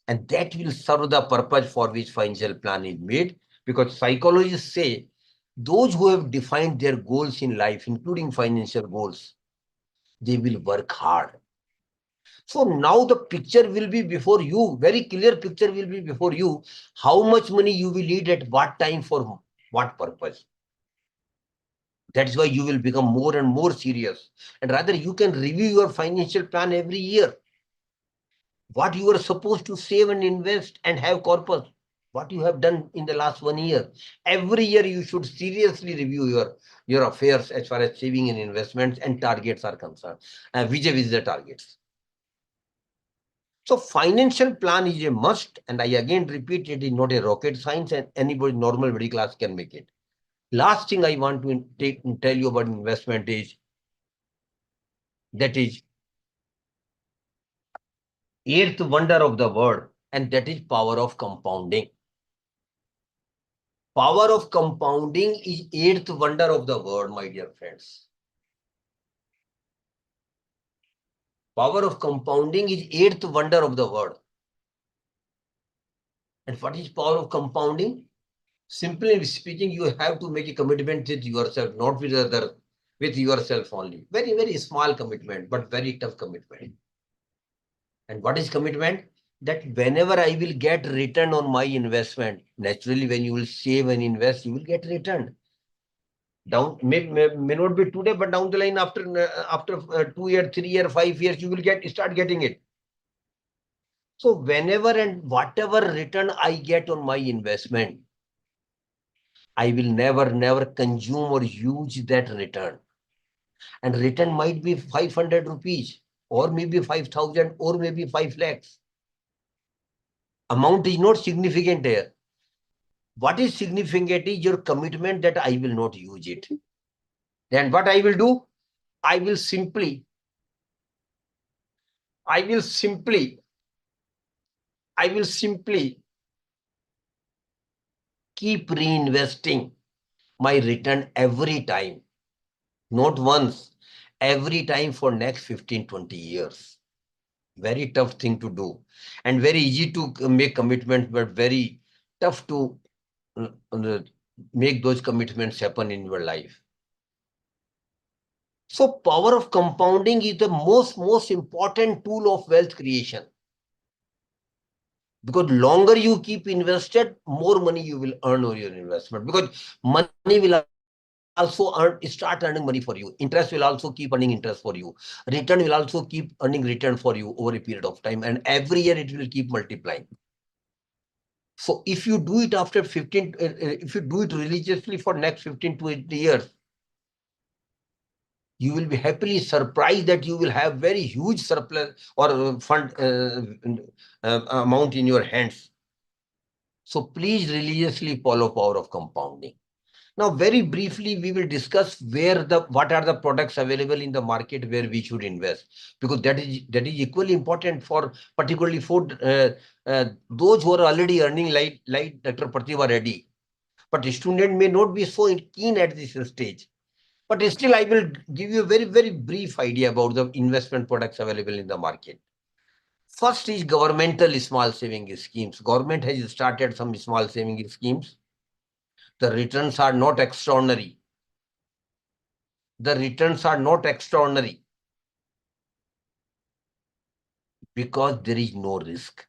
And that will serve the purpose for which financial plan is made, because psychologists say those who have defined their goals in life, including financial goals, they will work hard. So now the picture will be before you, very clear picture will be before you, how much money you will need at what time for what purpose. That's why you will become more and more serious. And rather, you can review your financial plan every year. What you are supposed to save and invest and have corpus, what you have done in the last 1 year. Every year, you should seriously review your affairs as far as saving and investments and targets are concerned. Vis-a-vis the targets. So financial plan is a must. And I again repeat, it is not a rocket science and anybody normal middle class can make it. Last thing I want to tell you about investment is, that is eighth wonder of the world, and that is power of compounding. Power of compounding is eighth wonder of the world, my dear friends. Power of compounding is eighth wonder of the world. And what is power of compounding? Simply speaking, you have to make a commitment with yourself, not with other, with yourself only. Very, very small commitment, but very tough commitment. And what is commitment? That whenever I will get return on my investment, naturally, when you will save and invest, you will get returned. Down may not be today, but down the line after 2 years, 3 years, 5 years, you will start getting it. So whenever and whatever return I get on my investment, I will never consume or use that return. And return might be 500 rupees, or maybe 5,000, or maybe 5 lakhs. Amount is not significant here. What is significant is your commitment that I will not use it. Then what I will do? I will simply keep reinvesting my return every time, not once, every time for next 15-20 years. Very tough thing to do, and very easy to make commitment, but very tough to make those commitments happen in your life. So power of compounding is the most important tool of wealth creation. Because longer you keep invested, more money you will earn on your investment. Because money will also start earning money for you. Interest will also keep earning interest for you. Return will also keep earning return for you over a period of time. And every year it will keep multiplying. So if you do it after 15, if you do it religiously for next 15 to 80 years, you will be happily surprised that you will have very huge surplus or fund amount in your hands. So please religiously follow power of compounding. Now, very briefly, we will discuss what are the products available in the market where we should invest, because that is equally important for particularly for those who are already earning like Dr. Pratibha Reddy. But the student may not be so keen at this stage. But still, I will give you a very brief idea about the investment products available in the market. First is governmental small saving schemes. Government has started some small saving schemes. The returns are not extraordinary. The returns are not extraordinary because there is no risk.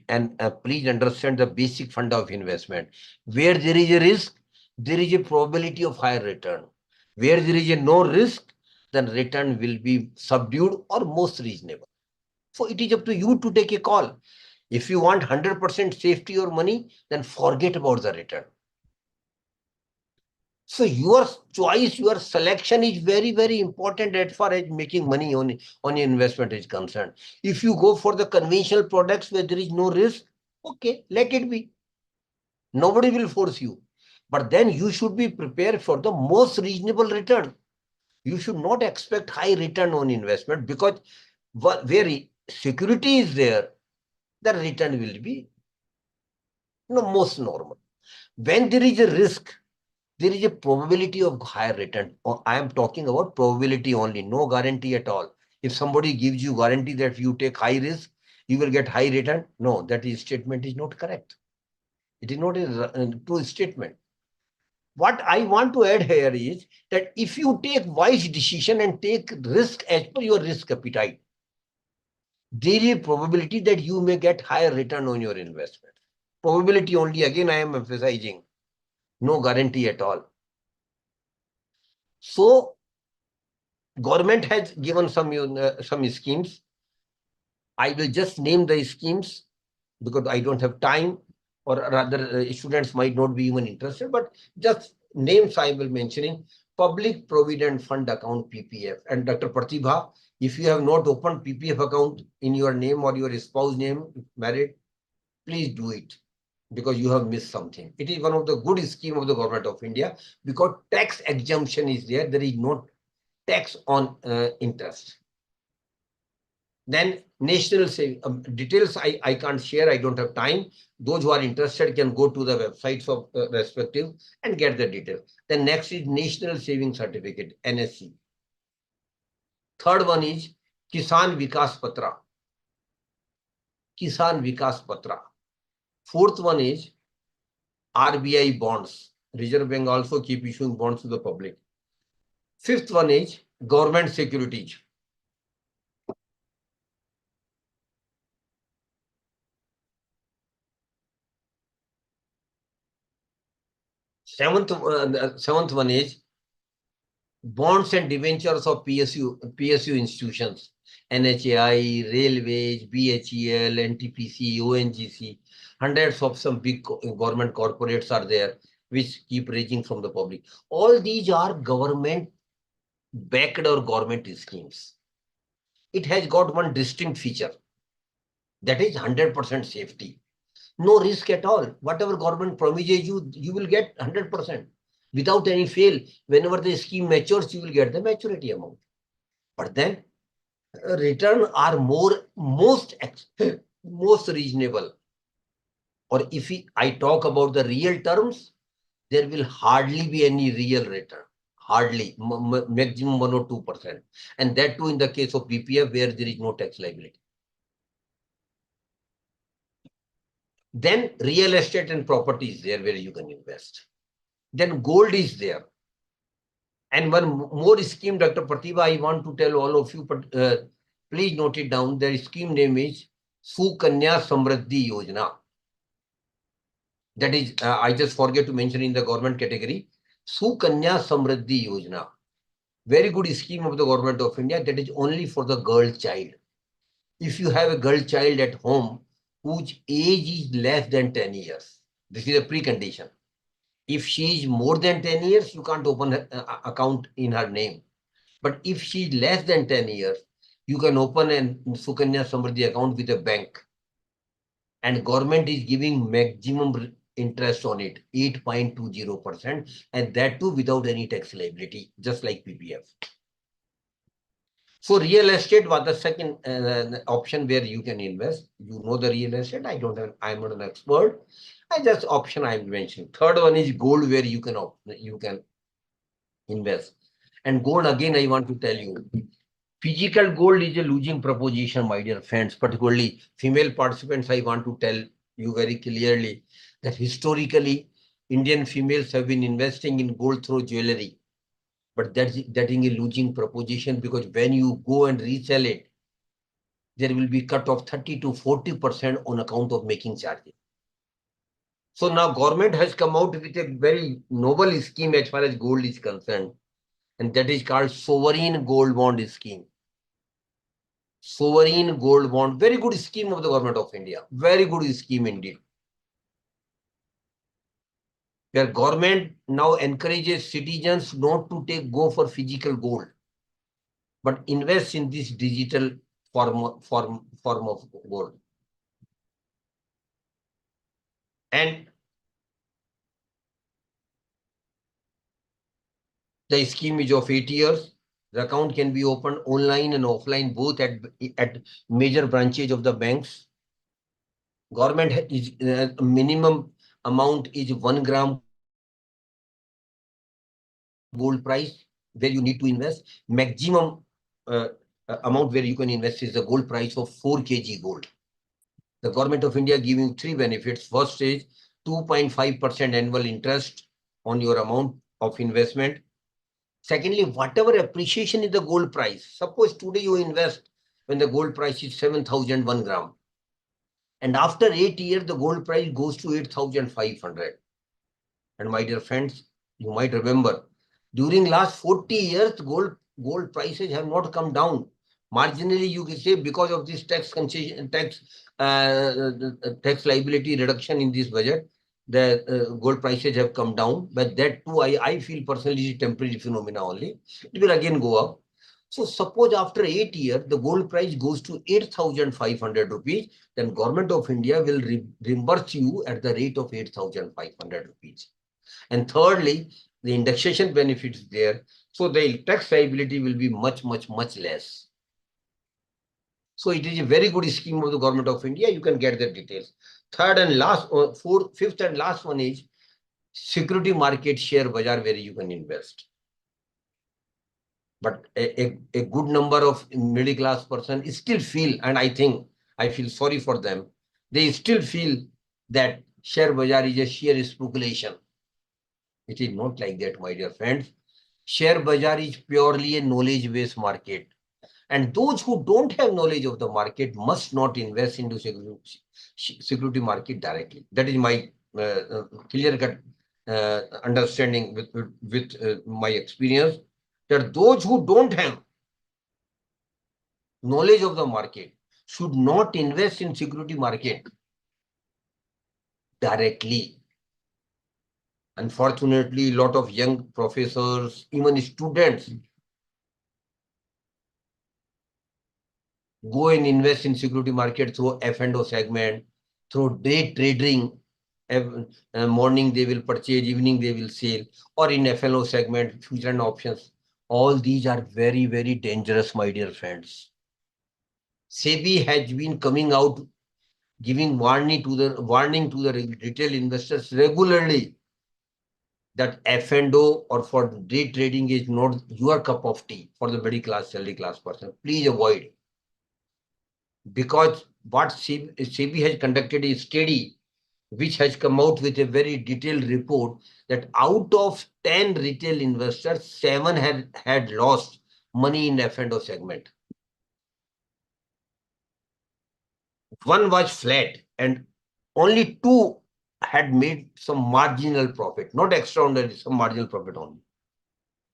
And please understand the basic fund of investment. Where there is a risk, there is a probability of higher return. Where there is a no risk, then return will be subdued or most reasonable. So it is up to you to take a call. If you want 100% safety or money, then forget about the return. So your choice, your selection is very important as far as making money on your investment is concerned. If you go for the conventional products where there is no risk, okay, let it be. Nobody will force you. But then you should be prepared for the most reasonable return. You should not expect high return on investment, because where security is there, the return will be most normal. When there is a risk, there is a probability of higher return. I am talking about probability only, no guarantee at all. If somebody gives you guarantee that you take high risk, you will get high return, no, that statement is not correct. It is not a true statement. What I want to add here is that if you take wise decision and take risk as per your risk appetite, there is a probability that you may get higher return on your investment. Probability only, again I am emphasizing, no guarantee at all. So government has given some schemes. I will just name the schemes because I don't have time, or rather students might not be even interested, but just names I will mentioning. Public Provident Fund Account, PPF. And Dr. Pratibha, if you have not opened PPF account in your name or your spouse name, married, please do it, because you have missed something. It is one of the good scheme of the government of India, because tax exemption is there. There is no tax on interest. Then national saving details I can't share. I don't have time. Those who are interested can go to the websites of respective and get the details. Then next is National Saving Certificate, NSC. Third one is Kisan Vikas Patra. Kisan Vikas Patra. Fourth one is RBI bonds. Reserve Bank also keep issuing bonds to the public. Fifth one is government securities. Seventh one is bonds and debentures of PSU institutions, NHAI, Railways, BHEL, NTPC, ONGC. Hundreds of some big government corporates are there. which keep raising from the public. All these are government backed or government schemes. It has got one distinct feature, that is 100% safety. No risk at all. Whatever government promises you, you will get 100%. Without any fail, whenever the scheme matures, you will get the maturity amount. But then return are most reasonable. Or if I talk about the real terms, there will hardly be any real return. Hardly, maximum 1 or 2%. And that too in the case of PPF where there is no tax liability. Then real estate and property is there where you can invest. Then gold is there. And one more scheme, Dr. Pratibha, I want to tell all of you, but please note it down. Their scheme name is Sukanya Samriddhi Yojana. That is, I just forget to mention in the government category, Sukanya Samriddhi Yojana. Very good scheme of the government of India that is only for the girl child. If you have a girl child at home whose age is less than 10 years, this is a precondition. If she is more than 10 years, you can't open an account in her name. But if she is less than 10 years, you can open a Sukanya Samriddhi account with a bank. And government is giving maximum interest on it, 8.20%, and that too without any tax liability, just like PPF. So real estate was the second option where you can invest. You know the real estate. I'm not an expert. I just option I mentioned. Third one is gold, where you can invest. And gold, again, I want to tell you, physical gold is a losing proposition, my dear friends, particularly female participants. I want to tell you very clearly that historically, Indian females have been investing in gold through jewelry. But that is a losing proposition, because when you go and resell it, there will be cut of 30 to 40% on account of making charges. So now government has come out with a very noble scheme as far as gold is concerned, and that is called sovereign gold bond scheme. Sovereign gold bond, very good scheme of the government of India, very good scheme indeed. Where government now encourages citizens not to go for physical gold, but invest in this digital form of gold. And the scheme is of 8 years. The account can be opened online and offline, both at major branches of the banks. Government is minimum amount is 1 gram gold price where you need to invest. Maximum amount where you can invest is the gold price of 4 kg gold. The government of India giving 3 benefits. First is 2.5% annual interest on your amount of investment. Secondly, whatever appreciation in the gold price, suppose today you invest when the gold price is 7,001 gram. And after 8 years, the gold price goes to 8,500. And my dear friends, you might remember, during last 40 years, gold prices have not come down. Marginally, you can say because of this tax liability reduction in this budget, the gold prices have come down. But that too, I feel personally is a temporary phenomena only. It will again go up. So suppose after 8 years, the gold price goes to 8,500 rupees, then government of India will reimburse you at the rate of 8,500 rupees. And thirdly, the indexation benefits there. So the tax liability will be much less. So it is a very good scheme of the government of India. You can get the details. Fifth and last one is security market share bazaar, where you can invest. But a good number of middle class person still feel, and I feel sorry for them, they still feel that share bazaar is a sheer speculation. It is not like that, my dear friends. Share bazaar is purely a knowledge-based market. And those who don't have knowledge of the market must not invest into security market directly. That is my clear-cut understanding with my experience, that those who don't have knowledge of the market should not invest in security market directly. Unfortunately, a lot of young professors, even students, go and invest in security market through F&O segment, through day trading. Morning they will purchase, evening they will sell, or in FLO segment, future and options. All these are very, very dangerous, my dear friends. SEBI has been coming out, giving warning to the retail investors regularly that F&O or for day trading is not your cup of tea for the middle class, salary class person. Please avoid. Because what SEBI has conducted a study which has come out with a very detailed report that out of 10 retail investors, 7 had lost money in F&O segment. 1 was flat and only 2 had made some marginal profit, not extraordinary, some marginal profit only.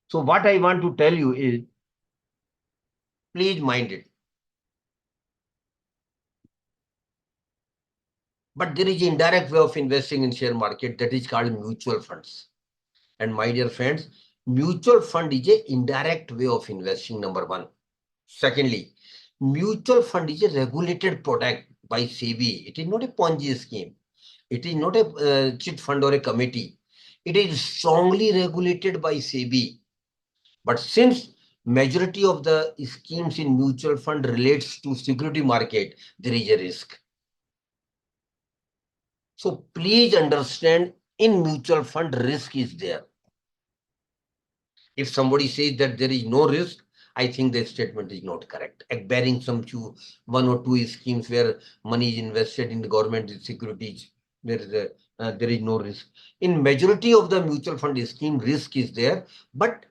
So what I want to tell you is, please mind it. But there is an indirect way of investing in share market that is called mutual funds. And my dear friends, mutual fund is an indirect way of investing, number 1. Secondly, mutual fund is a regulated product by SEBI. It is not a Ponzi scheme. It is not a chit fund or a committee. It is strongly regulated by SEBI. But since majority of the schemes in mutual fund relates to security market, there is a risk. So please understand, in mutual fund, risk is there. If somebody says that there is no risk, I think the statement is not correct. Barring some 1 or 2 schemes where money is invested in the government securities, there is no risk. In majority of the mutual fund scheme, risk is there, but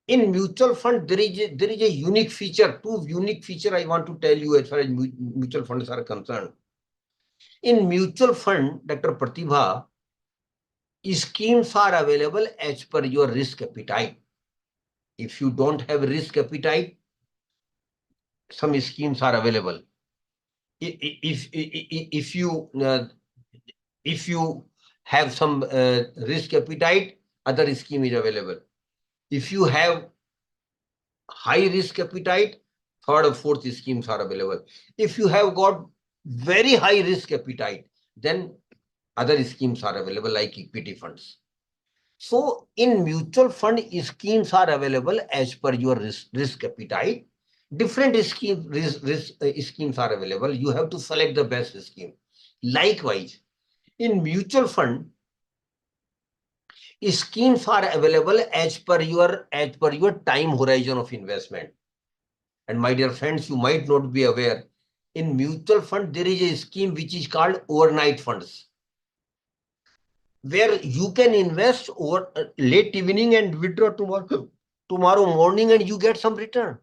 in mutual fund there is a unique feature. 2 unique feature I want to tell you as far as mutual funds are concerned. In mutual fund, Dr. Pratibha, schemes are available as per your risk appetite. If you don't have risk appetite, some schemes are available. If you have some risk appetite, other scheme is available. If you have high risk appetite, 3rd or 4th schemes are available. If you have got very high risk appetite, then other schemes are available like equity funds. So in mutual fund, schemes are available as per your risk appetite. Different schemes are available. You have to select the best scheme. Likewise, in mutual fund, schemes are available as per your time horizon of investment. And my dear friends, you might not be aware, in mutual fund, there is a scheme which is called overnight funds, where you can invest over late evening and withdraw tomorrow morning and you get some return.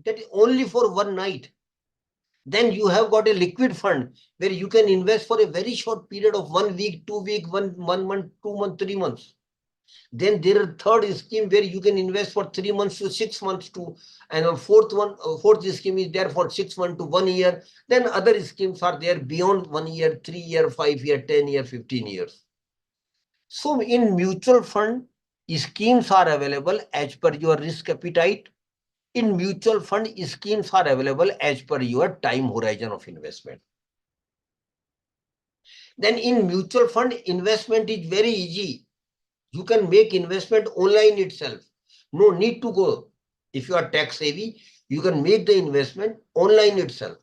That is only for one night. Then you have got a liquid fund where you can invest for a very short period of 1 week, 2 weeks, 1 month, 2 months, 3 months. Then there is third scheme where you can invest for 3 months to 6 months to, and a fourth scheme is there for 6 months to 1 year. Then other schemes are there beyond 1 year, 3 year, 5 year, 10 year, 15 years. So in mutual fund, schemes are available as per your risk appetite. In mutual fund, schemes are available as per your time horizon of investment. Then in mutual fund, investment is very easy. You can make investment online itself. No need to go. If you are tax savvy, you can make the investment online itself.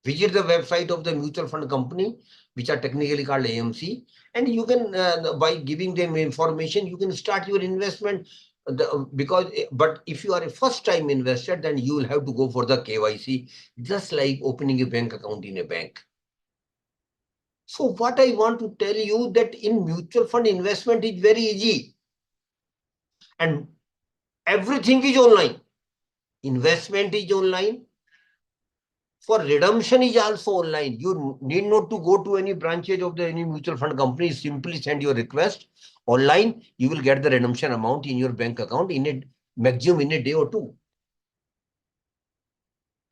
Visit the website of the mutual fund company, which are technically called AMC, and you can, by giving them information, you can start your investment. But if you are a first time investor, then you will have to go for the KYC, just like opening a bank account in a bank. So what I want to tell you that in mutual fund investment is very easy and everything is online. Investment is online. For redemption is also online. You need not to go to any branches of any mutual fund company. Simply send your request online. You will get the redemption amount in your bank account in a maximum in a day or 2.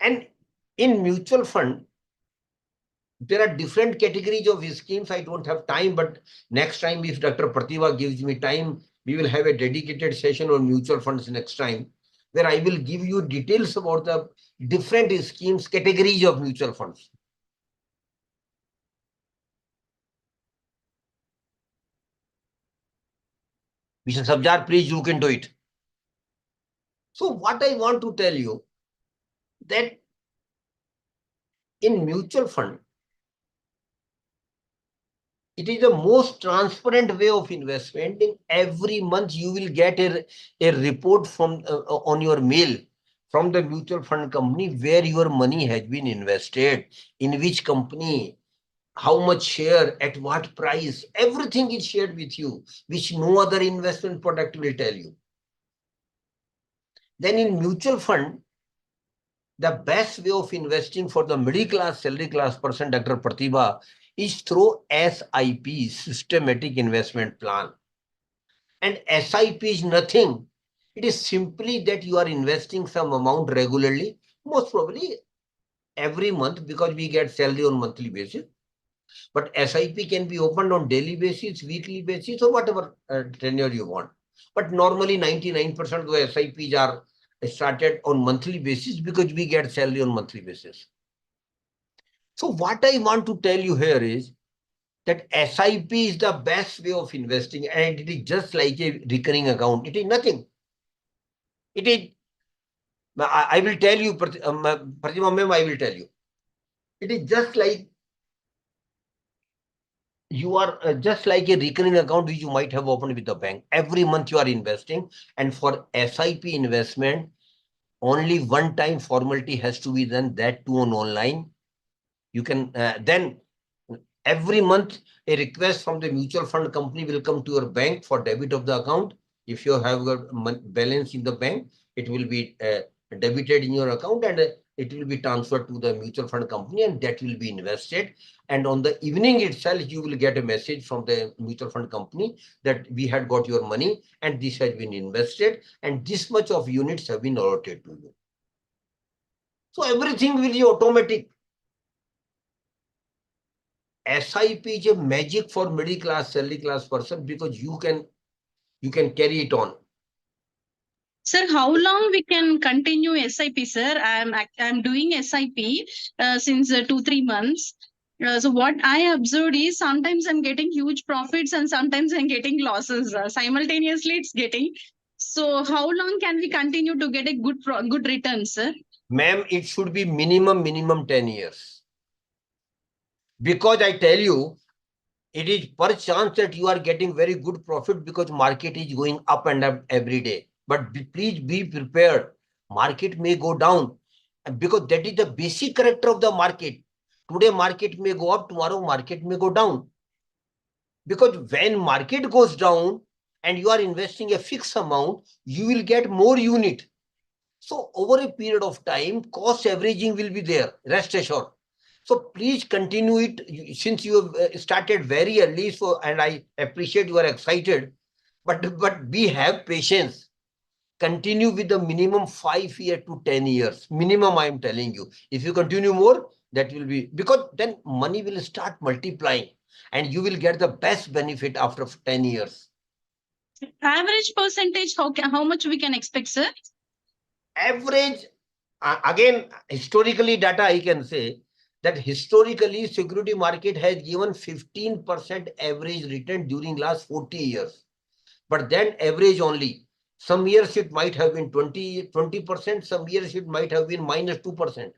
And in mutual fund, There are different categories of schemes. I don't have time, but next time, if Dr. Pratibha gives me time, we will have a dedicated session on mutual funds next time, where I will give you details about the different schemes, categories of mutual funds. Mr. Sabjar, please look into it. So what I want to tell you, that in mutual fund, it is the most transparent way of investment. In every month, you will get a report from on your mail from the mutual fund company where your money has been invested, in which company, how much share, at what price. Everything is shared with you, which no other investment product will tell you. Then in mutual fund, the best way of investing for the middle class, salary class person, Dr. Pratibha, is through SIP, systematic investment plan. And SIP is nothing. It is simply that you are investing some amount regularly, most probably every month, because we get salary on monthly basis. But SIP can be opened on daily basis, weekly basis, or whatever tenure you want. But normally 99% of the SIPs are started on monthly basis because we get salary on monthly basis. So what I want to tell you here is that SIP is the best way of investing, and it is just like a recurring account. It is nothing. It is, I will tell you, Pratima ma'am, I will tell you. It is just like you are just like a recurring account which you might have opened with the bank. Every month you are investing, and for SIP investment, only one time formality has to be done, that too on online. You can then every month a request from the mutual fund company will come to your bank for debit of the account. If you have a balance in the bank, it will be debited in your account, and it will be transferred to the mutual fund company, and that will be invested. And on the evening itself, you will get a message from the mutual fund company that we had got your money and this has been invested and this much of units have been allotted to you. So everything will be automatic. SIP is a magic for middle class, salary class person because you can carry it on. Sir, how long we can continue SIP, sir? I'm doing SIP since 2-3 months. So what I observed is sometimes I'm getting huge profits and sometimes I'm getting losses. Simultaneously, it's getting. So how long can we continue to get a good return, sir? Ma'am, it should be minimum 10 years. Because I tell you, it is per chance that you are getting very good profit because market is going up and up every day. But please be prepared. Market may go down because that is the basic character of the market. Today market may go up, tomorrow market may go down. Because when market goes down and you are investing a fixed amount, you will get more unit. So over a period of time, cost averaging will be there, rest assured. So please continue it since you have started very early. So, and I appreciate you are excited, but we have patience. Continue with the minimum 5 years to 10 years. Minimum, I am telling you. If you continue more, that will be, because then money will start multiplying and you will get the best benefit after 10 years. Average percentage, how much we can expect, sir? Average, again, historically data I can say that historically security market has given 15% average return during last 40 years. But then average only. Some years it might have been 20%, some years it might have been -2%.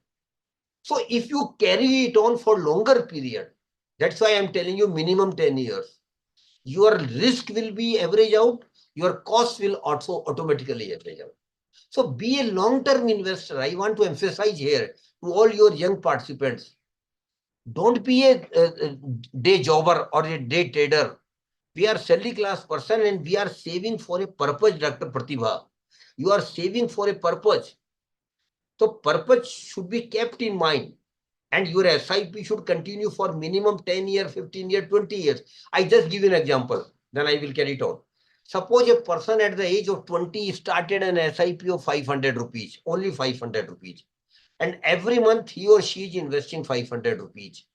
So if you carry it on for longer period, that's why I'm telling you minimum 10 years. Your risk will be average out, your cost will also automatically average out. So be a long-term investor. I want to emphasize here to all your young participants. Don't be a day jobber or a day trader. We are salary class person and we are saving for a purpose, Dr. Pratibha. You are saving for a purpose. So purpose should be kept in mind. And your SIP should continue for minimum 10 years, 15 years, 20 years. I just give you an example. Then I will carry it on. Suppose a person at the age of 20 started an SIP of 500 rupees, only 500 rupees. And every month he or she is investing 500 rupees.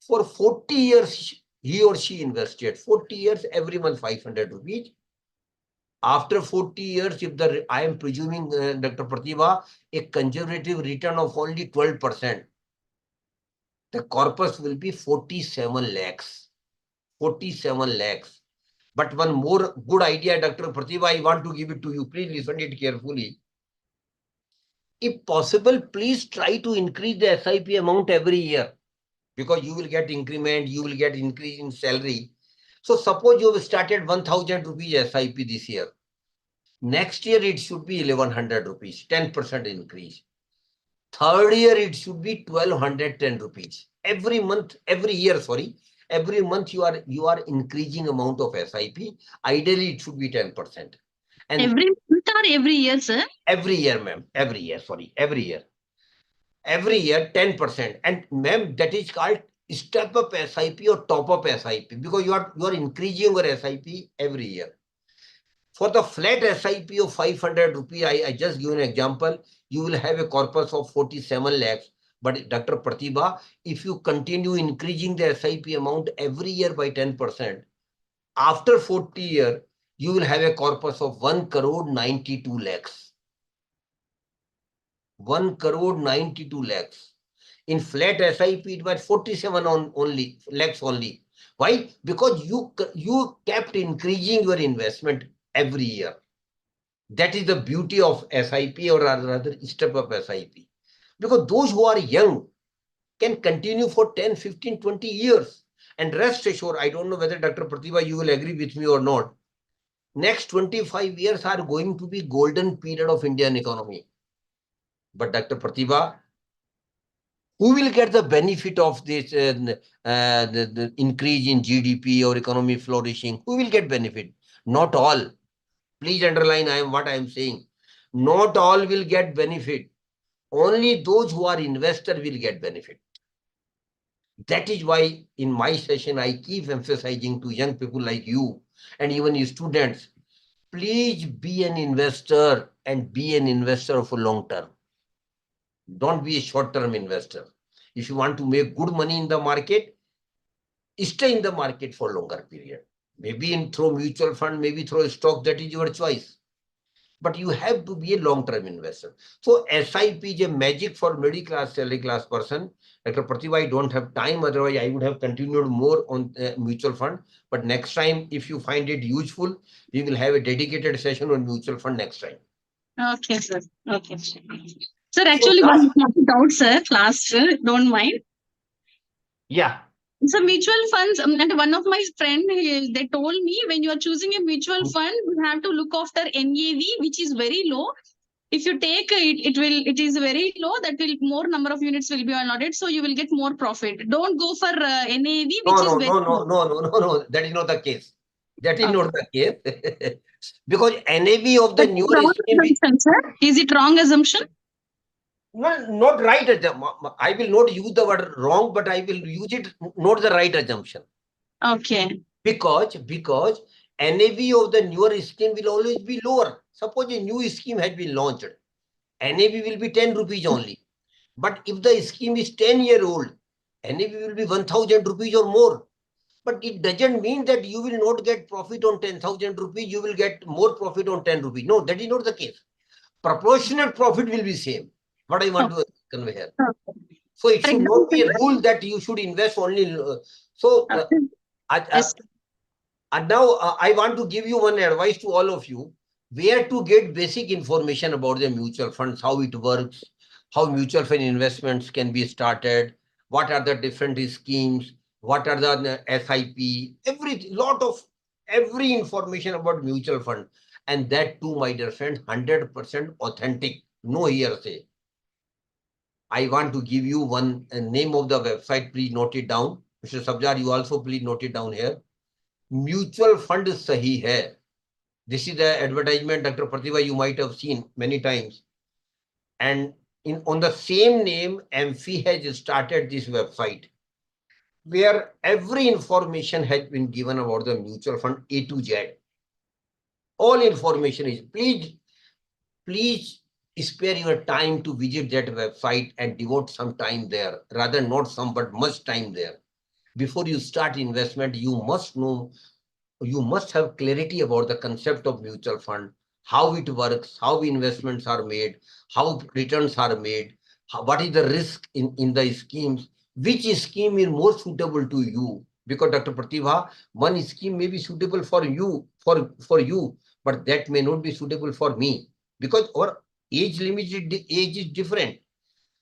For 40 years, he or she invested. 40 years, every month 500 rupees. After 40 years, if I am presuming, Dr. Pratibha, a conservative return of only 12%, the corpus will be 47 lakhs. 47 lakhs. But one more good idea, Dr. Pratibha, I want to give it to you. Please listen it carefully. If possible, please try to increase the SIP amount every year, because you will get increment, you will get increase in salary. So suppose you have started 1,000 rupees SIP this year. Next year, it should be 1,100 rupees, 10% increase. Third year, it should be 1,210 rupees. Every month, every year, sorry. Every month you are increasing amount of SIP. Ideally, it should be 10%. And Every month or every year, sir? every year, ma'am. Every year, sorry. Every year. Every year, 10%. And ma'am, that is called step-up SIP or top-up SIP, because you are increasing your SIP every year. For the flat SIP of 500 rupees, I just give an example, you will have a corpus of 47 lakhs. But Dr. Pratibha, if you continue increasing the SIP amount every year by 10%, after 40 years, you will have a corpus of 1 crore 92 lakhs. 1 crore 92 lakhs. In flat SIP, it was 47 lakhs only. Why? Because you kept increasing your investment every year. That is the beauty of SIP, or rather step-up SIP. Because those who are young can continue for 10, 15, 20 years. And rest assured, I don't know whether Dr. Pratibha, you will agree with me or not. Next 25 years are going to be golden period of Indian economy. But Dr. Pratibha, who will get the benefit of this the increase in GDP or economy flourishing? Who will get benefit? Not all. Please underline what I am saying. Not all will get benefit. Only those who are investor will get benefit. That is why in my session, I keep emphasizing to young people like you and even you students, please be an investor and be an investor for long term. Don't be a short-term investor. If you want to make good money in the market, stay in the market for longer period. Maybe through mutual fund, maybe through a stock, that is your choice. But you have to be a long-term investor. So SIP is a magic for middle class, salary class person. Dr. Pratibha, I don't have time. Otherwise, I would have continued more on mutual fund. But next time, if you find it useful, we will have a dedicated session on mutual fund next time. Okay, sir. Okay. Sir, actually, one doubt, sir, last, don't mind. Yeah. So mutual funds, and one of my friend, they told me when you are choosing a mutual fund, you have to look after NAV, which is very low. If you take it is very low, that will more number of units will be allotted, so you will get more profit. Don't go for NAV, which is very low. No. That is not the case. That is not the case. Because NAV of the newer scheme is it wrong assumption? Well, not right. I will not use the word wrong, but I will use it not the right assumption. Okay. Because NAV of the newer scheme will always be lower. Suppose a new scheme has been launched, NAV will be 10 rupees only. But if the scheme is 10-year-old, NAV will be 1,000 rupees or more. But it doesn't mean that you will not get profit on 10,000 rupees, you will get more profit on 10 rupees. No, that is not the case. Proportionate profit will be same. What I want to convey here. So it should not be a rule that you should invest only. Now I want to give you one advice to all of you, where to get basic information about the mutual funds, how it works, how mutual fund investments can be started, what are the different schemes, what are the SIP, every information about mutual fund. And that too, my dear friend, 100% authentic, no hearsay. I want to give you one name of the website. Please note it down. Mr. Sabjar, you also please note it down here. Mutual fund sahi hai. This is the advertisement, Dr. Pratibha, you might have seen many times. And on the same name, Amfi has started this website where every information has been given about the mutual fund A to Z. All information is, please spare your time to visit that website and devote some time there, rather not some, but much time there. before you start investment, you must know, you must have clarity about the concept of mutual fund, how it works, how investments are made, how returns are made, what is the risk in the schemes, which scheme is more suitable to you. Because Dr. Pratibha, one scheme may be suitable for you, for you, but that may not be suitable for me because our age age is different.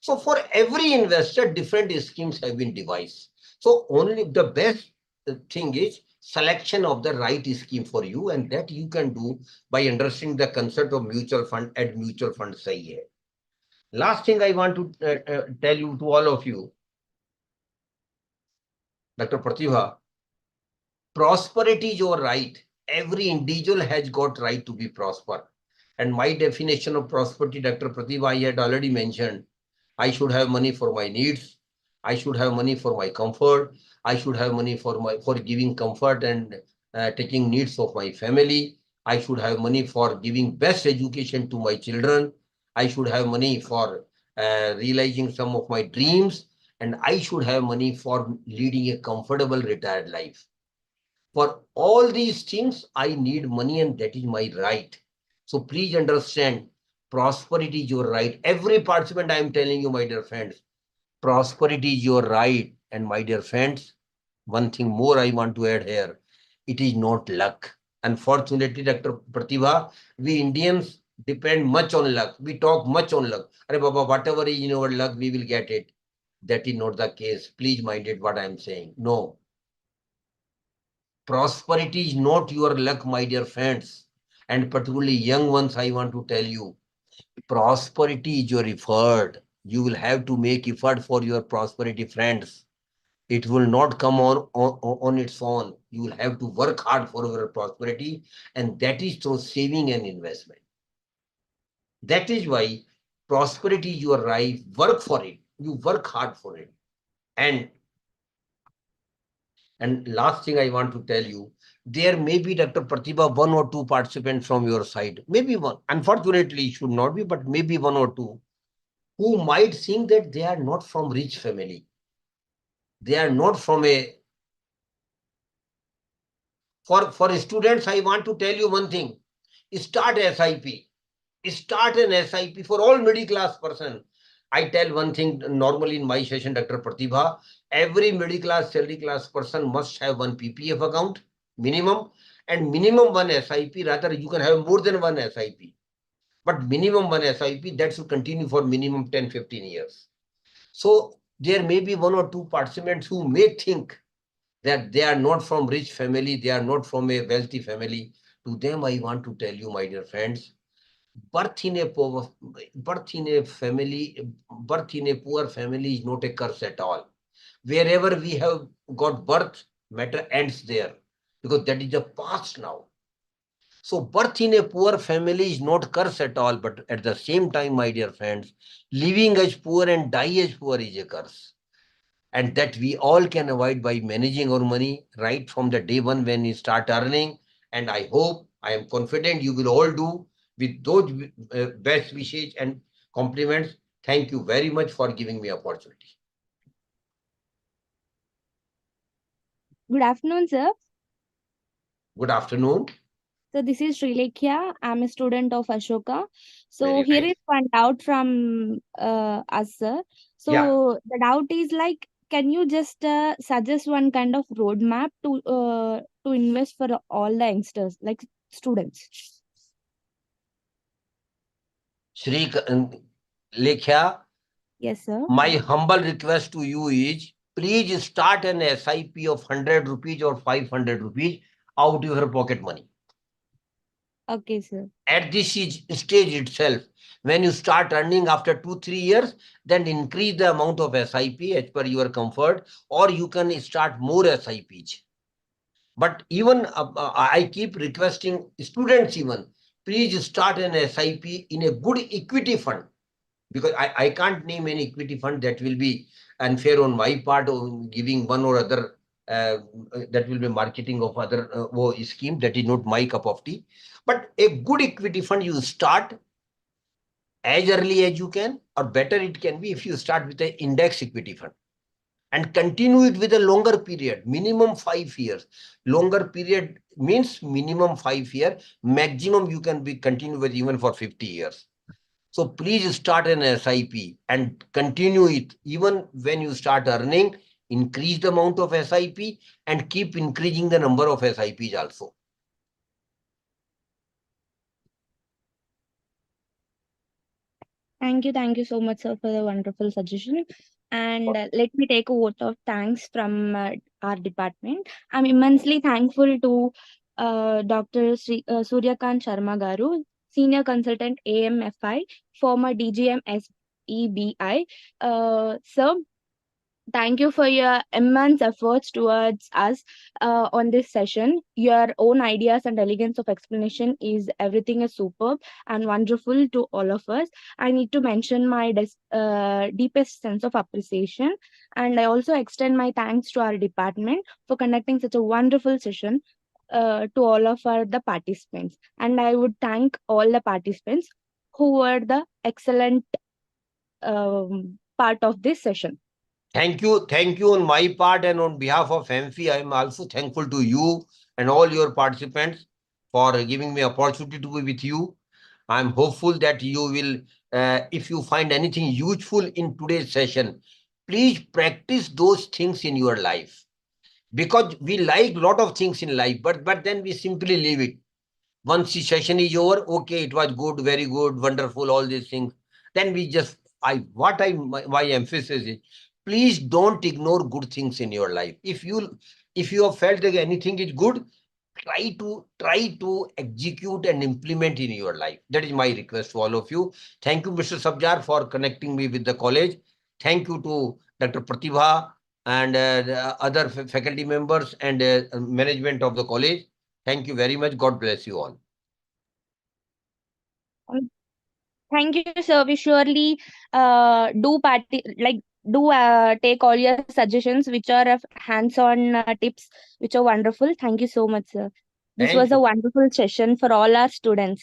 So for every investor, different schemes have been devised. So only the best thing is selection of the right scheme for you, and that you can do by understanding the concept of mutual fund and mutual fund sahi hai. Last thing I want to tell you to all of you, Dr. Pratibha, prosperity is your right. Every individual has got right to be prosper. And my definition of prosperity, Dr. Pratibha, I had already mentioned. I should have money for my needs. I should have money for my comfort. I should have money for giving comfort and taking needs of my family. I should have money for giving best education to my children. I should have money for realizing some of my dreams. And I should have money for leading a comfortable retired life. For all these things, I need money, and that is my right. So please understand, prosperity is your right. Every participant, I am telling you, my dear friends, prosperity is your right. And my dear friends, one thing more I want to add here, it is not luck. Unfortunately, Dr. Pratibha, we Indians depend much on luck. We talk much on luck. Arey Baba, whatever is in our luck, we will get it. That is not the case. Please mind it what I am saying. No. Prosperity is not your luck, my dear friends. And particularly young ones, I want to tell you, prosperity is your effort. You will have to make effort for your prosperity, friends. It will not come on its own. You will have to work hard for your prosperity, and that is through saving and investment. That is why prosperity is your right. Work for it. You work hard for it. And last thing I want to tell you, there may be, Dr. Pratibha, one or two participants from your side, maybe one. Unfortunately, it should not be, but maybe one or two who might think that they are not from rich family. They are not from a. For students, I want to tell you one thing: start SIP. Start an SIP for all middle class person. I tell one thing normally in my session, Dr. Pratibha, every middle class, salary class person must have one PPF account minimum, and minimum one SIP. Rather, you can have more than one SIP, but minimum one SIP that should continue for minimum 10-15 years. So there may be one or two participants who may think that they are not from rich family, they are not from a wealthy family. To them, I want to tell you, my dear friends, birth in a poor family is not a curse at all. Wherever we have got birth, matter ends there, because that is the past now. So birth in a poor family is not curse at all, but at the same time, my dear friends, living as poor and die as poor is a curse. And that we all can avoid by managing our money right from the day one when you start earning. And I hope, I am confident you will all do with those best wishes and compliments. Thank you very much for giving me opportunity. Good afternoon, sir. Good afternoon. So this is Srilekha. I'm a student of Ashoka. So Very here nice. is one doubt from us, sir. So Yeah. the doubt is like, can you just suggest one kind of roadmap to invest for all the youngsters, like students? Shri Lekhya, Yes, sir. my humble request to you is, please start an SIP of 100 rupees or 500 rupees out of your pocket money. Okay, sir. At this stage itself, when you start earning after 2-3 years, then increase the amount of SIP as per your comfort, or you can start more SIPs. But even I keep requesting students, even please start an SIP in a good equity fund, because I can't name any equity fund that will be unfair on my part of giving one or other that will be marketing of other scheme. That is not my cup of tea. But a good equity fund, you start as early as you can, or better it can be if you start with an index equity fund. and continue it with a longer period, minimum 5 years. Longer period means minimum 5 years, maximum you can be continue with even for 50 years. So please start an SIP and continue it. Even when you start earning, increase the amount of SIP and keep increasing the number of SIPs also. Thank you so much, sir, for the wonderful suggestion. And let me take a vote of thanks from our department. I'm immensely thankful to Dr. Suryakant Sharma Garu, Senior Consultant AMFI, former DGM SEBI. Sir, thank you for your immense efforts towards us on this session. Your own ideas and elegance of explanation is everything is superb and wonderful to all of us. I need to mention my deepest sense of appreciation, and I also extend my thanks to our department for conducting such a wonderful session to all of the participants. And I would thank all the participants who were the excellent part of this session. Thank you on my part and on behalf of Amfi. I am also thankful to you and all your participants for giving me opportunity to be with you. I'm hopeful that you will, if you find anything useful in today's session, please practice those things in your life. Because we like a lot of things in life, but then we simply leave it. Once the session is over, okay, it was good, very good, wonderful, all these things. Then we just, my emphasis is, please don't ignore good things in your life. If you have felt that anything is good, try to execute and implement in your life. That is my request to all of you. Thank you, Mr. Sabjar, for connecting me with the college. Thank you to Dr. Pratibha and the other faculty members and management of the college. Thank you very much. God bless you all. Thank you, sir. We surely take all your suggestions, which are of hands-on tips, which are wonderful. Thank you so much, sir. This Thank was a you. wonderful session for all our students.